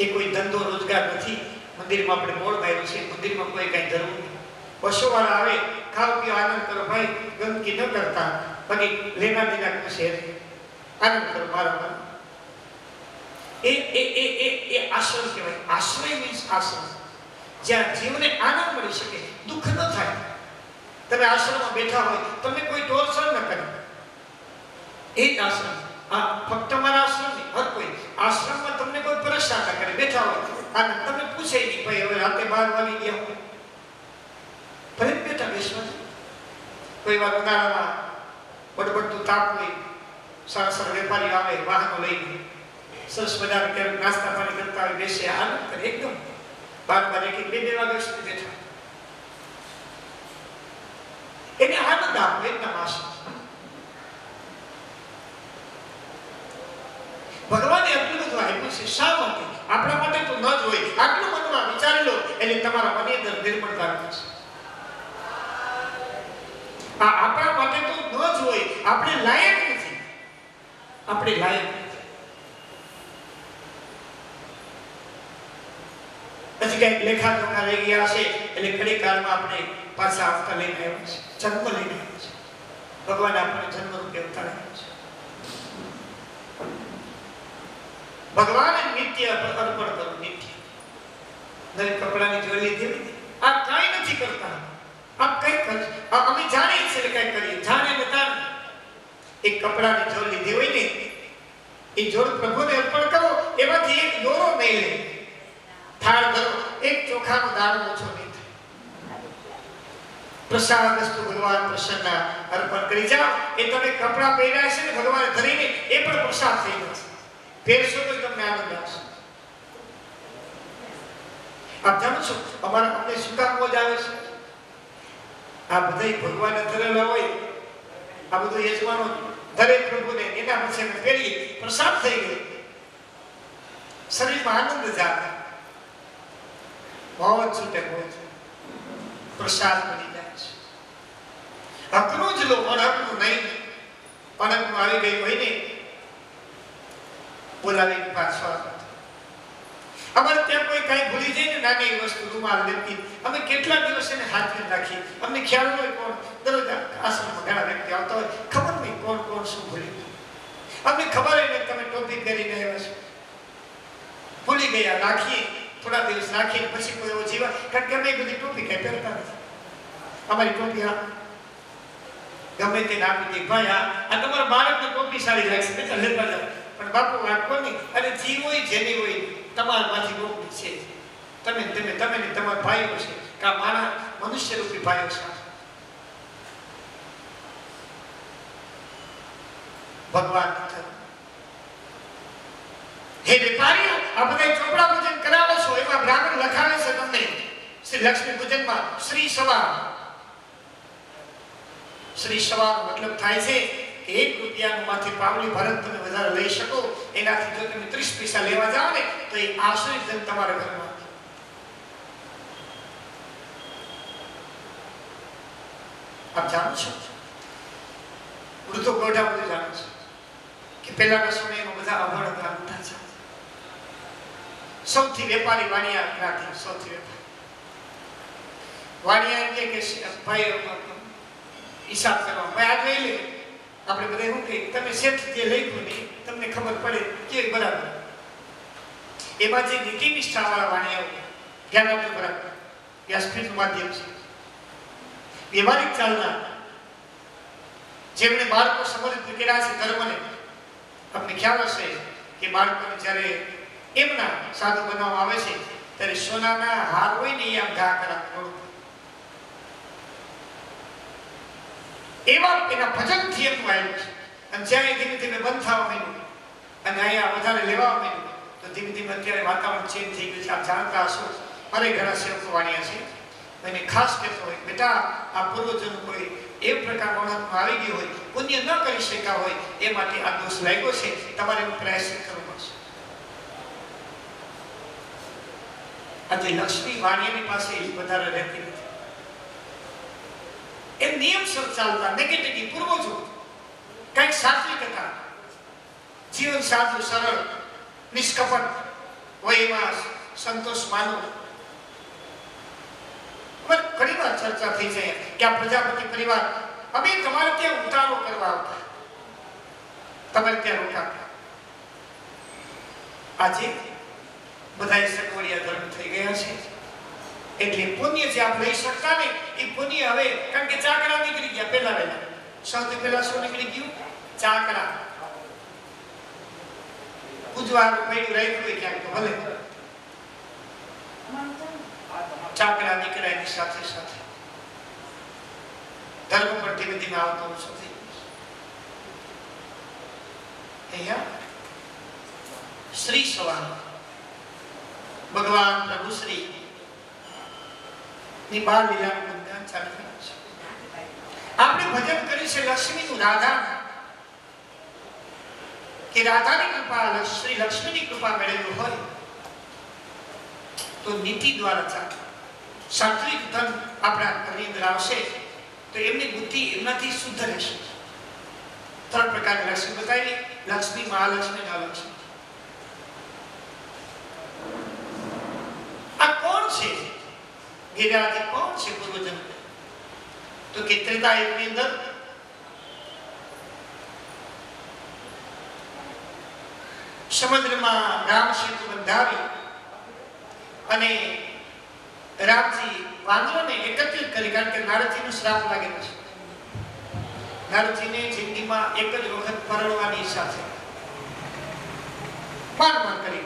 એ કોઈ ધંધો રોજગાર નથી. મંદિરમાં આપણે બોર્ડ માર્યું છે, મંદિરમાં કોઈ કઈ ધરવું નહીં. પશુવાળા આવે, ખાઓ પીઓ આનંદ કરો ભાઈ, ગંદકી ન કરતા, બાકી લેના દેના કશે આનંદ કરો મારા. એ આશ્રમ કહેવાય. આશ્રય મીન્સ આશ્રમ, જ્યાં જીવને આનંદ મળી શકે, દુઃખ ન થાય. તમે આશ્રમમાં બેઠા હોય, તમને કોઈ ટોર્ચર ન કરે, એ જ આશ્રમ. આ ફક્ત મારા આશ્રમ નહીં, હર કોઈ આશ્રમમાં તમને કોઈ પરેશાન ન કરે. બેઠા હોય અને તમને પૂછે નહીં ભાઈ હવે રાતે 12 વાગી ગયા હોય, ભલે બેઠા બેસવા. કોઈ વાર ઉનાળામાં બડબડતું તાપ હોય, સારા સારા વેપારીઓ આવે વાહનો લઈને, સરસ મજાના ક્યારેક નાસ્તા પાણી કરતા હોય, બેસે આનંદ કરે. એકદમ 12 કે 2 વાગ્યા સુધી બેઠા, એને આનંદ આપો, એકદમ આશા. ભગવાને એટલું બધું આપ્યું છે શા માટે? આપણા માટે તો ન જ હોય. આટલું મનમાં વિચારી લો એટલે તમારા મનની અંદર નિર્મળતા રહેશે. આ આપણા માટે તો ન જ હોય, આપણે લાયક નથી, આપણે લાયક નથી. પછી કઈક લેખા જોખા રહી ગયા છે એટલે ઘણી કાળમાં આપણે પાછા આવતા લઈને આવ્યા છે, જન્મ લઈને આવ્યા છે. ભગવાન આપણને જન્મ રૂપે ઉતાર્યા છે. ભગવાન નિત્ય અર્પણ કરો, નિત્ય. નવી કપડાની જોડી દેવી, આ કઈ નથી કરતા. આપ કઈ કરો, અમે જાણીએ છીએ કઈ કરીએ, જાણે બતા. એક કપડાની જોડ લીધી હોય ને, એ જોડ પ્રભુને અર્પણ કરો, એમાંથી એક દોરો નહીં લે. થાળ ધરો, એક ચોખાનો દાણો ઓછો નહીં થાય. પ્રસાદ વસ્તુ ભગવાન પ્રસન્ન અર્પણ કરી જાઓ. એ તમે કપડા પહેર્યા છે ને ભગવાને ધરીને એ પણ પ્રસાદ થઈ જશે. પહેરશો તો તમને આનંદ આવશે. આપ જાણો છો અમને શું કામ મોજ આવે છે? આ બધા ભગવાને ધરેલા હોય, આ બધું યજમાનો દરેક પ્રભુને એના પછી અમે પહેરીએ, પ્રસાદ થઈ ગયો, શરીરમાં આનંદ જાગે, મોજ છૂટે, મોજ પ્રસાદ બની જાય છે. હકનું જ લો, અનહકનું નહીં. અનહકનું આવી ગયું હોય ને બોલાવી પાછો અમારે ત્યાં કોઈ કઈ ભૂલી જાય ને નાની વસ્તુ રૂમાલ લેતી, અમે કેટલા દિવસ એને હાથમાં રાખી. અમને ખ્યાલ હોય કોણ દરરોજ આશ્રમમાં ઘણા વ્યક્તિ આવતા હોય, ખબર નહીં કોણ કોણ શું ભૂલી ગયું. અમને ખબર નહીં તમે ટોપી પહેરીને આવ્યા છો, ભૂલી ગયા, રાખીએ થોડા દિવસ રાખીએ પછી કોઈ એવો જીવા. કારણ કે અમે બધી ટોપી કઈ પહેરતા નથી. અમારી ટોપી ગમે તેને આપી દે, ભાઈ આ તમારા બાળકને ટોપી સારી લાગશે બેટા લેતા જાઓ. પણ બાપુ વાત કોની? અને જી હોય જેની હોય તમારામાંથી ટોપી છે, તમે તમે તમે ને તમારા ભાઈઓ છે, કા મારા મનુષ્ય રૂપી ભાઈઓ છે. ભગવાન હે વેપારીઓ, આ બધા ચોપડા પૂજન કરાવો છો, એમાં બ્રાહ્મણ લખાવે છે તમને શ્રી લક્ષ્મી પૂજનમાં શ્રી સવા. શ્રી સવા મતલબ થાય છે કે 1 રૂપિયાનું માંથી પાવલી ભરત તમે વધારે લઈ શકો. એનાથી જો તમે 30 પૈસા લેવા જાઓ ને તો એ આશ્રિત જન તમારા ઘરમાં. આપ જાણો છો વૃદ્ધો ગોઢા બધું જાણો છો કે પહેલાના સમયમાં બધા અભણ હતા, ઊંધા છે. સૌથી વેપારી વાણિયા જ્ઞાતિ, સૌથી વેપારી વાણિયા એટલે કે ભાઈ હિસાબ કરવા ભાઈ આ લઈ લે. આપણે બધા શું કહીએ, તમે શેઠ જે લખ્યું ને તમને ખબર પડે કે બરાબર. એમાં જે નીતિ નિષ્ઠા વાળા વાણિયાઓ ધ્યાન આપજો બરાબર. વ્યાસપીઠનું માધ્યમ છે. વ્યવહારિક ચાલના જેમણે બાળકો સમર્પિત કર્યા છે ધર્મને. તમને ખ્યાલ હશે કે બાળકોને જ્યારે એમના સાધુ બનાવવામાં આવે છે ત્યારે સોનાના હાર હોય ને એ આમ ઘા કરાવે. એવા એના ભજનથી એમનું આવ્યું છે. અને જ્યારે ધીમે ધીમે બંધ થવા માંડ્યું અને અહીંયા વધારે લેવા માંડ્યું તો ધીમે ધીમે અત્યારે વાતાવરણ ચેન્જ થઈ ગયું છે. આપ જાણતા હશો મારે ઘણા સેવકો વાણિયા છે, એને ખાસ કહેતો હોય બેટા આ પૂર્વજન કોઈ એ પ્રકારનો આવી ગયો હોય, પુણ્ય ન કરી શક્યા હોય, એ માટે આ દોષ લાગ્યો છે, તમારે પ્રયાસ કરવો પડશે. આજે લક્ષ્મી વાણિયાની પાસે વધારે રહેતી નથી. એ નિયમસર ચાલતા નેગેટિવ પૂર્વજો કંઈક સાત્વિક હતા, જીવન સાદું સરળ નિષ્કપટ હોય એમાં સંતોષ માનો. ઘણી વાર ચર્ચા થઈ જાય કે આ પ્રજાપતિ પરિવાર અમે તમારે ત્યાં ઉતારો કરવા આવતા, તમારે ત્યાં રોકાતા. આજે બધા સગવડિયા ધર્મ થઈ ગયા છે એટલે પુણ્ય જે આપ લઈ શકતા ને એ પુણ્ય હવે, કારણ કે ચાકરા નીકળી ગયા પહેલા વહેલા. સૌથી પહેલા શું નીકળી ગયું? ચાકરા. પૂજવાનું પડ્યું રાખ્યું હોય ક્યાંક તો ભલે ચાકરા નીકળ્યા. એની સાથે સાથે ધર્મ પર ધીમે ધીમે આવતો ઓછો થઈ ગયો. અહીંયા શ્રી સવા ભગવાન પ્રભુ શ્રી ની બાળ લીલાનું ગુણગાન ચાલુ કર્યું છે. આપણે ભજન કર્યું છે લક્ષ્મીનું, રાધા કે રાધાની કૃપા, શ્રી લક્ષ્મીની કૃપા મેળવેલું હોય તો નીતિ દ્વારા ચાલે. સાત્વિક ધન આપણા ઘરની અંદર આવશે તો એમની બુદ્ધિ એમનાથી શુદ્ધ રહેશે. 3 પ્રકારની લક્ષ્મી બતાવી: લક્ષ્મી, મહાલક્ષ્મી, નવલક્ષ્મી. આ કોણ છે? ગિરિરાજ કોણ છે પૂર્વજન? તો કે ત્રેતાયુગની અંદર સમુદ્રમાં રામ સેતુ બંધાવી અને રામજી વાનરોને એકત્રિત કરી. કારણ કે નારદજીનો શ્રાપ લાગેલો છે. નારદજીને જિંદગીમાં એક જ વખત પરણવાની ઈચ્છા છે. માન કરી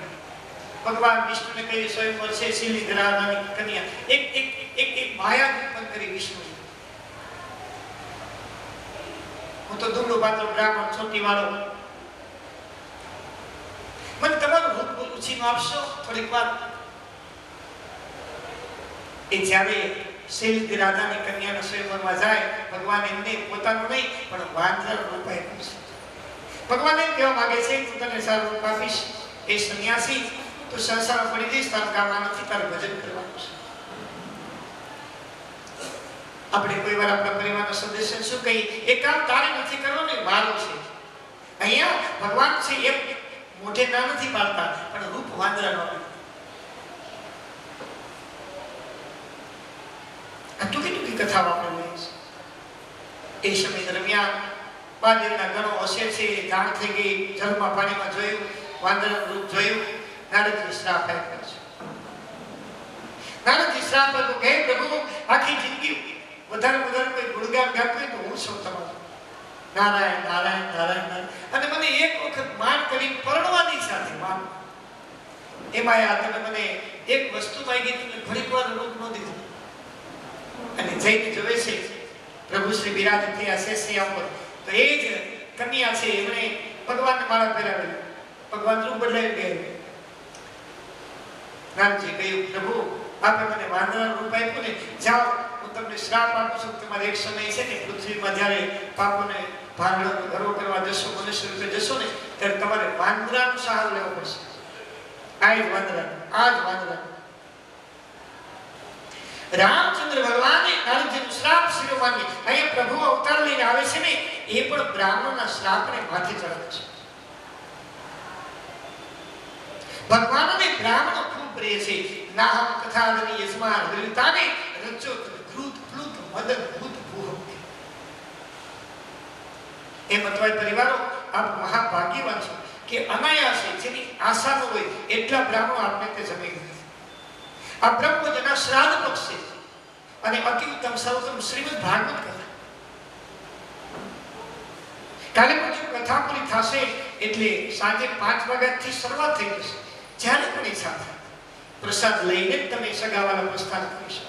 ભગવાન વિષ્ણુને કહી સ્વયંવર છે, શિલિગ્રાની કન્યા એક એક એક એક માયા ઉત્પન્ન કરી વિષ્ણુ. હું તો દુબળો પાતળો બ્રાહ્મણ ચોટી વાળો, મને તમારું રૂપ ઉછીનું આપશો થોડીક વાર? એ જ્યારે શૈલજી રાજાની કન્યાના સ્વયંવરમાં જાય, ભગવાન એમને પોતાનું નહીં પણ વાંદરા રૂપ આપ્યું છે. ભગવાન એમ કહેવા માંગે છે હું તને સારું રૂપ આપીશ, એ સન્યાસી તો સંસારમાં પડી જઈશ, તારું કામ નથી, તારું ભજન કરવાનું છે. આપણે કોઈ વાર આપણા પરિવારના સદસ્ય શું કહીએ, એ કામ તારે નથી કરવાનું, મારું છે. અહીંયા ભગવાન છે એમ મોઢે ના નથી પાડતા, પણ રૂપ વાંદરાનો આપ્યું. આ ટૂંકી ટૂંકી કથાઓ આપણે લઈએ છીએ. એ સમય દરમિયાન બાદરના ગણો હશે છે, જાણ થઈ ગઈ, જળમાં પાણીમાં જોયું, વાંદરાનું રૂપ જોયું, નારદજી શ્રાપ આપ્યો છે. નારદજી શ્રાપ આપ્યો કે પ્રભુ આખી જિંદગી વધારે કોઈ ગુણગાન ગાતું હોય તો હું સૌ તમારો નારાયણ નારાયણ નારાયણ નારાયણ, અને મને એક વખત માન કરી પરણવાની સાથે માન, એમાં આ તમે મને એક વસ્તુ માંગી તમે ઘડીક વાર રૂપ ન દીધું. અને જઈને જોવે છે પ્રભુ શ્રી બિરાજ થયા શેષિયા ઉપર, તો એ જ કન્યા છે એમણે ભગવાનને માળા પહેરાવેલી, ભગવાન રૂપ બદલાઈ ગયા. નારદજી કહ્યું પ્રભુ આપે મને વાંદરાનું રૂપ આપ્યું ને, જાઓ હું તમને શ્રાપ આપું છું, તમારે એક સમય છે ને પૃથ્વીમાં જ્યારે પાપોને ભાંગડો ગર્વ કરવા જશો, મનુષ્ય રૂપે જશો ને, ત્યારે તમારે વાંદરાનો સહારો લેવો પડશે. આ જ વાંદરા, આ જ વાંદરા. રામચંદ્ર ભગવાને નારદજીનો શ્રાપ શિરોમાની, અહીંયા પ્રભુ અવતાર લઈને આવે છે ને, એ પણ બ્રાહ્મણના શ્રાપને માથે ચડાવે છે. ભગવાનને બ્રાહ્મણો ખૂબ પ્રિય છે. નાહમ કથાદની યજમાન વિરતાને રચો કૃત પ્લુત મદન ભૂત ભૂહ. એ મતવાય પરિવારો, આપ મહાભાગ્યવાન છો કે અનાયાસે જેની આશા ન હોય એટલા બ્રાહ્મણો આપને તે જમી ગયા. આ બ્રહ્મજના શ્રાદ્ધ પક્ષ છે અને અતિ ઉત્તમ સર્વોત્તમ શ્રીમદ ભાગવત કથા. કાલે પછી કથા પૂરી થશે એટલે સાંજે 5 વાગ્યાથી શરૂઆત થઈ જશે. જ્યારે પણ ઈચ્છા થાય પ્રસાદ લઈને તમે સગાવાલા પ્રસ્થાન કરી શકો.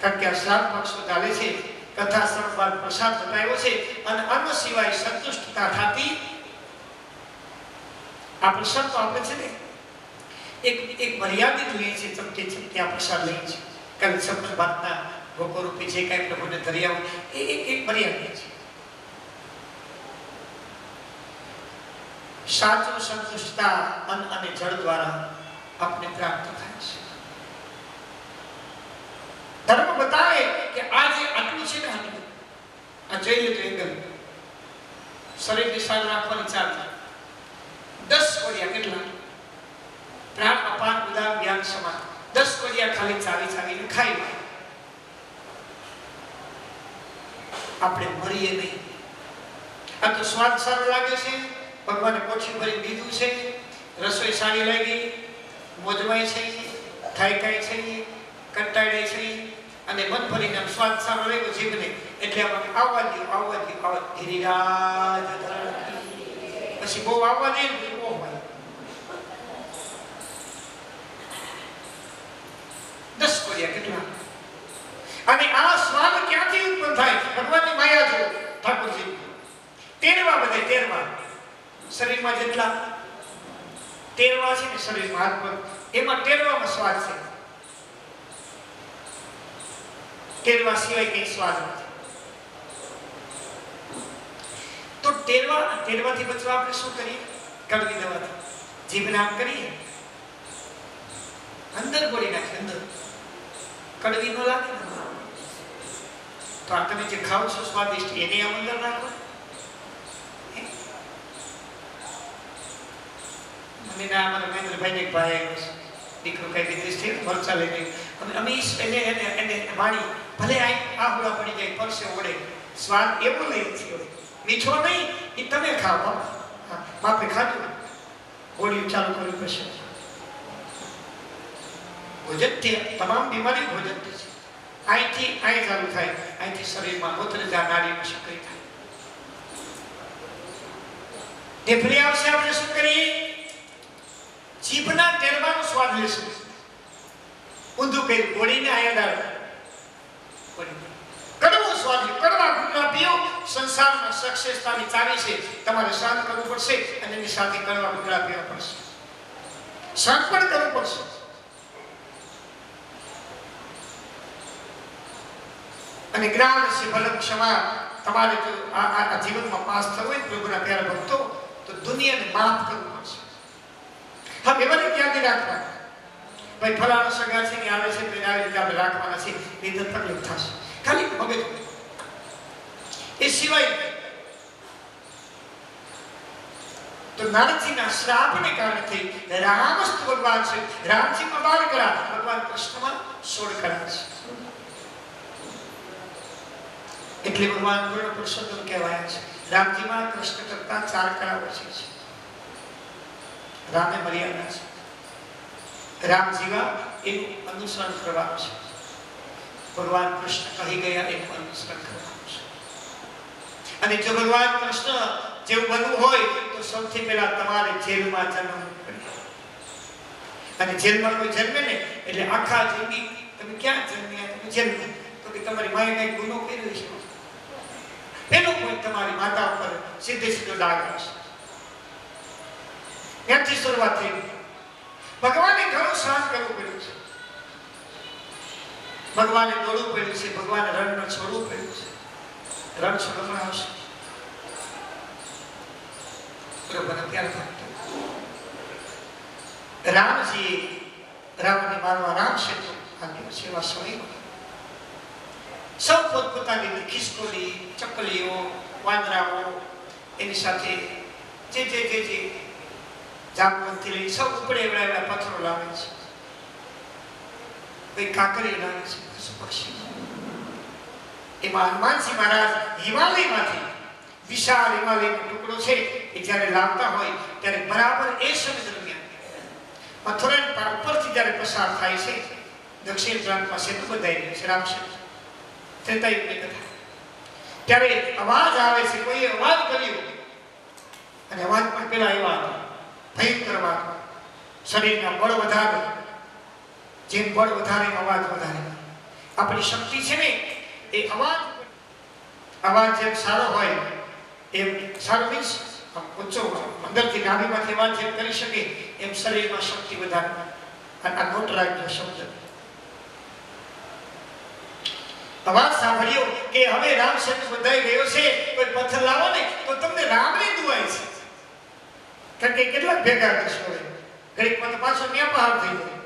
કારણ કે આ શ્રાદ્ધ પક્ષ ચાલે છે, કથા શ્રવણ બાદ પ્રસાદ બતાવ્યો છે અને અન્ન સિવાય સંતુષ્ટતા થતી. આ પ્રસાદ તો આપણે છે ને એક મર્યાદિત લઈએ છીએ, ચમકે ચમકે આ પ્રસાદ લઈએ છીએ. કારણ સપ્ત બાદના ભોગો રૂપી જે કાંઈ પ્રભુને ધરી આવું એ એક મર્યાદિત છે. સાચું સંતુષ્ટતા અન્ન અને જળ દ્વારા આપને પ્રાપ્ત થાય છે. ધર્મ બતાવે કે આ જે આટલું છે ને, આટલું આ જોઈ લે તો એકદમ શરીરની સાલ રાખવાની ચાલ થાય. 10 કોડિયા કેટલા? પ્રાણ અપાન ઉદાન વ્યાન સમાન 10 કોડિયા ખાલી ચાવી ચાવીને ખાઈ લે. આપણે મરીએ નહીં. આ તો સ્વાદ સારો લાગે છે, ભગવાને પોછી ભરી દીધું છે, રસોઈ સારી લાગી, મોજવાય છે, થાયકાય છે, કંટાળે છે, અને મન ભરીને સ્વાદ સારો લાગ્યો જીભને, એટલે આપણે આવવા દો ગિરિરાજ. પછી બહુ આવવા દે ને બહુ હોય. 10 કોડિયા કેટલા? અને આ સ્વાદ ક્યાંથી ઉત્પન્ન થાય? ભગવાનની માયા જો ઠાકોરજી. 13 બધે 13 શરીરમાં જેટલા 13 છે ને શરીરમાં હાથ પગ, એમાં 13માં સ્વાદ છે. 13 સિવાય કઈ સ્વાદ નથી. તો 13 થી બચવા આપણે શું કરીએ? કડવી દવાથી જીભને આમ કરીએ, અંદર ગોળી નાખીએ, અંદર કડવી ન લાગે ને, તો આ તમે જે ખાવ છો સ્વાદિષ્ટ એને આમ અંદર નાખો. મને ના અમારા મહેન્દ્રભાઈને એક ભાઈ આવ્યો છે, દીકરો કઈ વિદેશ થી મરચા લઈને, અમે એને વાણી ભલે આહુડા પડી જાય, પરસે ઓળે, સ્વાદ એવો લઈ છે, મીઠો નહીં, એ તમે ખાઓ. બાપે ખાધું, ગોળીઓ ચાલુ કરવી પડશે. ભોજનથી તમામ બીમારી ભોજનથી છે. અહીંથી અહીં ચાલુ થાય, અહીંથી શરીરમાં મૂત્રજા નાડીમાં સક્રિય થાય. ઢેફલી આવશે, આપણે શું કરીએ? જીભના ટેરવાનો સ્વાદ લેશું. ઊંધું કરી ગોળીને આયા ડાળ કડવો સ્વાદ, કડવા ગુલાબ સંસારમાં સક્સેસતાની ચાવી છે. તમારે સહન કરવું પડશે અને એની સાથે કરવા બગડા પીવા પડશે. સહન પણ કરવું પડશે. અને જ્ઞાન છે ભલમ ક્ષમા. તમારે જો આ જીવનમાં પાસ થવું હોય પ્રભુના પ્યારા ભક્તો તો દુનિયાને માફ કરવું પડશે. હવે મને ક્યાંથી રાખવા? ભાઈ ફલાણો સગા છે કે આવે છે તો આવી રીતે આપણે રાખવાના છે. એ તો તકલીફ થશે. ખાલી મગજ. એ સિવાય તો નારદજીના શ્રાપને કારણે થઈ રામસ્તુ ભગવાન છે. રામજીમાં 12 કળા, ભગવાન કૃષ્ણમાં 16 કળા છે. એટલે ભગવાન પૂર્ણ પુરુષોત્તમ કહેવાય છે. રામજીમાં કૃષ્ણ કરતા 4 કળા ઓછી છે. રામે મર્યાદા છે. રામજીમાં એનું અનુસરણ કરવાનું છે. ભગવાન કૃષ્ણ કહી ગયા એનું અનુસરણ કરવાનું છે. અને જો ભગવાન કૃષ્ણ જેવું બનવું હોય તો સૌથી પહેલા તમારે જેલમાં જન્મવું પડે. અને જેલમાં કોઈ જન્મે ને એટલે આખા જિંદગી તમે ક્યાં જન્મ્યા? તમે જેલમાં. તો કે તમારી માએ કઈ ગુનો કર્યો છે. એનો કોઈ તમારી માતા ઉપર સીધો ડાઘ હશે. ત્યાંથી શરૂઆત થઈ. ભગવાને ઘણું સહન કરવું પડ્યું છે. ભગવાને દોડવું પડ્યું છે. ભગવાને રણ છોડવું પડ્યું છે. રણ છોડવામાં આવશે. રામજી રાવણને મારવા રામ સેતુ આપ્યો સેવા સમયમાં સૌ પોતપોતાની ખિસકોલી, ચકલીઓ, વાંદરાઓ એની સાથે જે જામવંતથી લઈ સૌ ઉપડે એવડા પથ્થરો લાવે છે. કોઈ કાંકરી લાવે છે, પક્ષી. એમાં હનુમાનજી મહારાજ હિમાલયમાંથી વિશાળ હિમાલયનો ટુકડો છે એ જ્યારે લાવતા હોય ત્યારે બરાબર એ સમય દરમિયાન પથ્થરોની ઉપરથી જ્યારે પસાર થાય છે દક્ષિણ પ્રાંતમાં સેતુ બંધાઈ છે. રામ સેતુ ત્રેતાયુગની કથા. ત્યારે અવાજ આવે છે. કોઈએ અવાજ કર્યો અને અવાજ પણ પેલા એવા ભયંકર વાત. શરીરના બળ વધારે. જેમ બળ વધારે અવાજ વધારે. આપણી શક્તિ છે ને એ અવાજ જેમ સારો હોય એમ સારો મીન્સ ઊંચો અંદરથી નાભીમાંથી અવાજ જેમ કરી શકે એમ શરીરમાં શક્તિ વધારે. આ નોટ રાખજો શબ્દ. અવાજ સાંભળ્યો કે હવે રામ સેતુ બંધાઈ ગયો છે, કોઈ પથ્થર લાવો ને તો તમને રામને દુઆય છે. કારણ કે કેટલાક ભેગા કરશો હવે ઘડીકમાં તો પાછો ન્યા પહાડ થઈ જાય.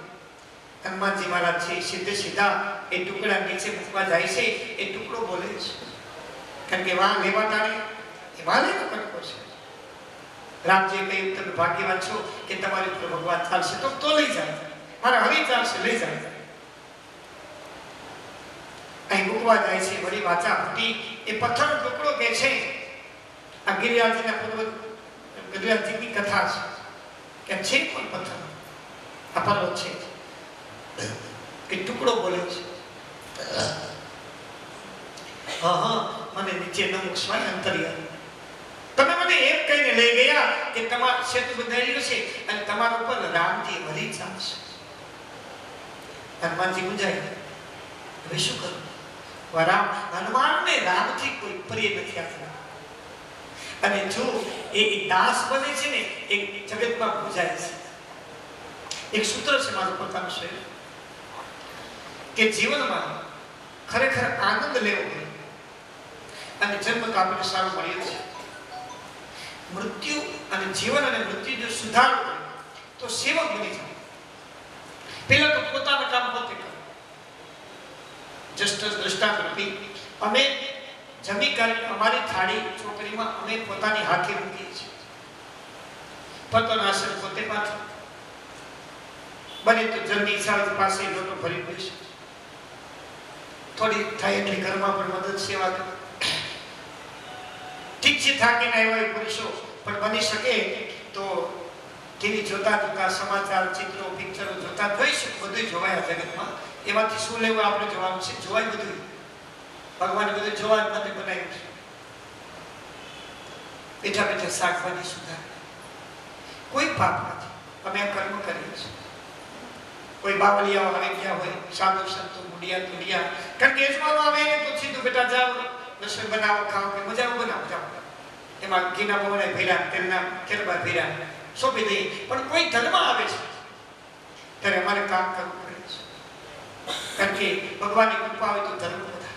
હનુમાનજી મહારાજ છે સીધા એ ટુકડા નીચે મૂકવા જાય છે. એ ટુકડો બોલે છે. કારણ કે વાં લેવાતા ને હિમાલયનો કટકો છે. રામજીએ કહ્યું તમે ભાગ્યવાન છો કે તમારી ઉપર ભગવાન ચાલશે તો લઈ જાય. મારા હવે ચાલશે, લઈ જાય. અહીં મૂકવા જાય છે. વળી વાચા ફૂટી. એ પથ્થરનો ટુકડો કે છે આ ગિરિરાજજીના પૂર્વજ ગિરિરાજજીની કથા છે કે છે પણ પથ્થર આ પર્વત છે એ ટુકડો બોલે છે. મને નીચે ન મૂકવાય અંતરિયાળ. તમે મને એમ કહીને લઈ ગયા કે તમારું સેતુ બંધાયેલું છે અને તમારા ઉપર રામજી વળી ચાલશે. હનુમાનજી ગુંજાય હવે શું કરું? હનુમાનને રામથી કોઈ પ્રિય નથી આપતા. અને જો એ દાસ બને છે ને એક જગતમાં પૂજાય છે. એક સૂત્ર છે મારું પોતાનું શરીર કે જીવનમાં ખરેખર આનંદ લેવો હોય અને જન્મ તો આપણને સારું મળ્યું છે. મૃત્યુ અને જીવન અને મૃત્યુ જો સુધારવું હોય તો સેવક બની જાય. પેલા તો પોતાનું કામ પોતે કરો. જસ્ટ દ્રષ્ટાંત રૂપી અમે જમી કરી અમારી થાળી છોકરીમાં અમે પોતાની હાથે મૂકીએ છીએ. પતન આસન પોતે પાછું બને તો જલ્દી સાહેબ પાસે લોટો ભરી દઈશું. થોડી થાય એટલે ઘરમાં પણ મદદ સેવા કરો. ઠીક છે થાકીને આવ્યા પુરુષો પણ બની શકે તો ટીવી જોતા સમાચાર ચિત્રો પિક્ચરો જોતા જોઈશું. બધું જોવાય જગતમાં. એમાંથી શું લેવું આપણે જોવાનું છે? જોવાય બધું. ભગવાને બધું જોવા માટે બનાવ્યું છે. બેઠા બેઠા શાકભાજી સુધારે કોઈ પાપ નથી. અમે આ કર્મ કરીએ છીએ. કોઈ બાવલિયાઓ આવી ગયા હોય સાધુ સંતો મુડિયા તુડિયા કારણ કે યજમાનો આવે તો સીધું બેટા જાઓ રસોઈ બનાવો ખાઓ કે મજા બનાવો જાઓ એમાં ઘીના બવડા ભેરા તેલના કેરબા ભેરા સોંપી દઈએ પણ કોઈ ધર્મ આવે છે ત્યારે અમારે કામ કરવું પડે છે કારણ કે ભગવાનની કૃપા હોય તો ધર્મ બધા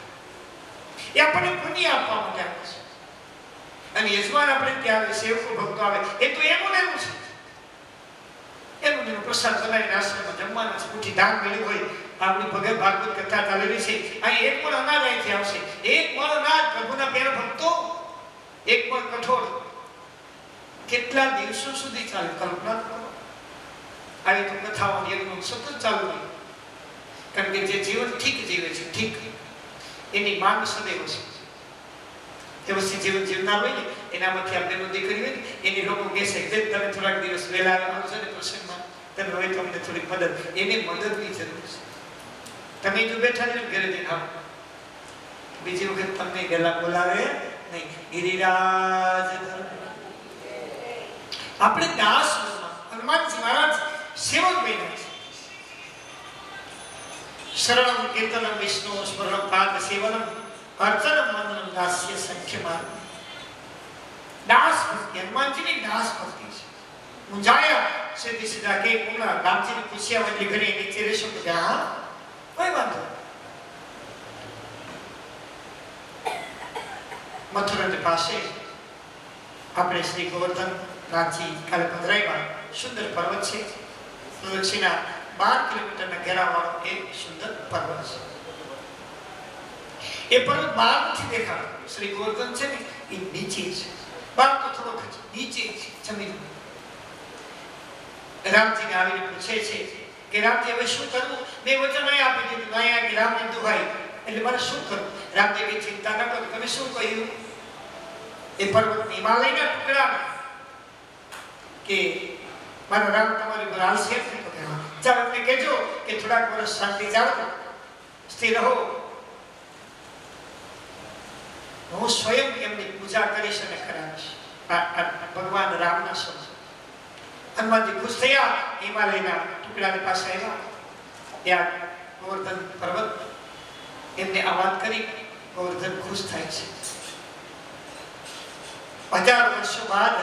એ આપણને પુણ્ય આપવા માટે આવે છે અને યજમાન આપણે ત્યાં આવે સેવકો ભક્તો આવે એ તો એનું લેવું છે એનું પ્રસાદ બનાવીને આશ્રમમાં જમવાના છે ઉઠી દાન મળ્યું હોય આપણી ભગત ભાગવત કથા ચાલેલી છે અહીં એક પણ અનાજ અહીંથી આવશે એક પણ અનાજ પ્રભુના પ્યારા ભક્તો એક પણ કઠોળ કેટલા દિવસો સુધી ચાલે કલ્પના કરો આવી તો કથાઓ યજ્ઞ સતત ચાલુ હોય કારણ કે જે જીવન ઠીક જીવે છે ઠીક એની માંગ સદૈવ છે વ્યવસ્થિત જીવન જીવનાર હોય ને એનામાંથી આપણે દીકરી હોય ને એની લોકો કહેશે કે તમે થોડાક દિવસ વહેલા આવજો ને પ્રસંગમાં તમે હોય તો અમને થોડીક મદદ એની મદદની જરૂર છે તમે જો બેઠા છો ઘરે જઈને આવો બીજી વખત તમને ગેલા બોલાવે નહીં ગિરિરાજ આપણે દાસ હનુમાનજી મહારાજ સેવક બન્યા છે શરણમ કીર્તનમ વિષ્ણુ સ્મરણમ પાદ સેવનમ અર્ચનમ મંદનમ દાસ્ય સંખ્યમાન દાસ ભક્તિ હનુમાનજીની દાસ ભક્તિ છે મુંજાયા સીધી સીધા કે ઉમરા રામજીને પૂછ્યા એટલે ઘરે નીચે રહેશો કે હા કોઈ વાંધો મથુરા પાસે આપણે શ્રી ગોવર્ધન નાથજી કાલે પધરાવ્યા સુંદર પર્વત છે દક્ષિણા 12 કિલોમીટરના ઘેરાવાળો એ સુંદર પર્વત છે એ પર્વત બહારથી દેખાતો શ્રી ગોવર્ધન છે ને એ નીચે છે બહાર તો થોડોક નીચે છે જમીન રામજીને આવીને પૂછે છે કે રામજી હવે શું કરવું મેં વચન અહીં આપી દીધું અહીંયા કે રામને દુભાઈ એટલે મારે શું કરવું રામદેવી ચિંતા ન કરો તમે શું કહ્યું એ પર્વત હિમાલયના ટુકડા કે મારો રામ તમારી પર હાલશે તો કે હા ચાલો અમને કહેજો કે થોડાક વર્ષ શાંતિ જાળવો સ્થિર રહો હું સ્વયં એમની પૂજા કરીશ અને કરાવીશ ભગવાન રામના શબ્દ હનુમાનજી ખુશ થયા હિમાલયના ટુકડાની પાસે આવ્યા ત્યાં ગોવર્ધન પર્વત એમને આ વાત કરી ગોવર્ધન ખુશ થાય છે 1000 વર્ષો બાદ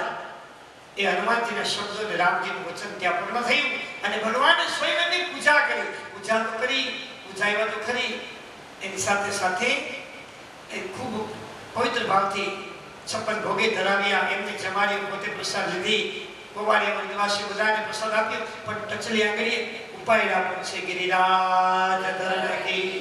એ હનુમાનજીના શબ્દો અને રામજીનું વચન ત્યાં પૂર્ણ થયું અને ભગવાને સ્વયં એમની પૂજા કરી પૂજા તો કરી પૂજાવ્યા તો ખરી એની સાથે સાથે એ ખૂબ પવિત્ર ભાવથી 56 ભોગે ધરાવ્યા એમને જમાડી પોતે પ્રસાદ લીધી ગોવાળિયામાં નિવાસી બધાને પ્રસાદ આપ્યો પણ ટચલી આંગળીએ ઉપાય રાખો છે ગિરિરાજ ધરણકી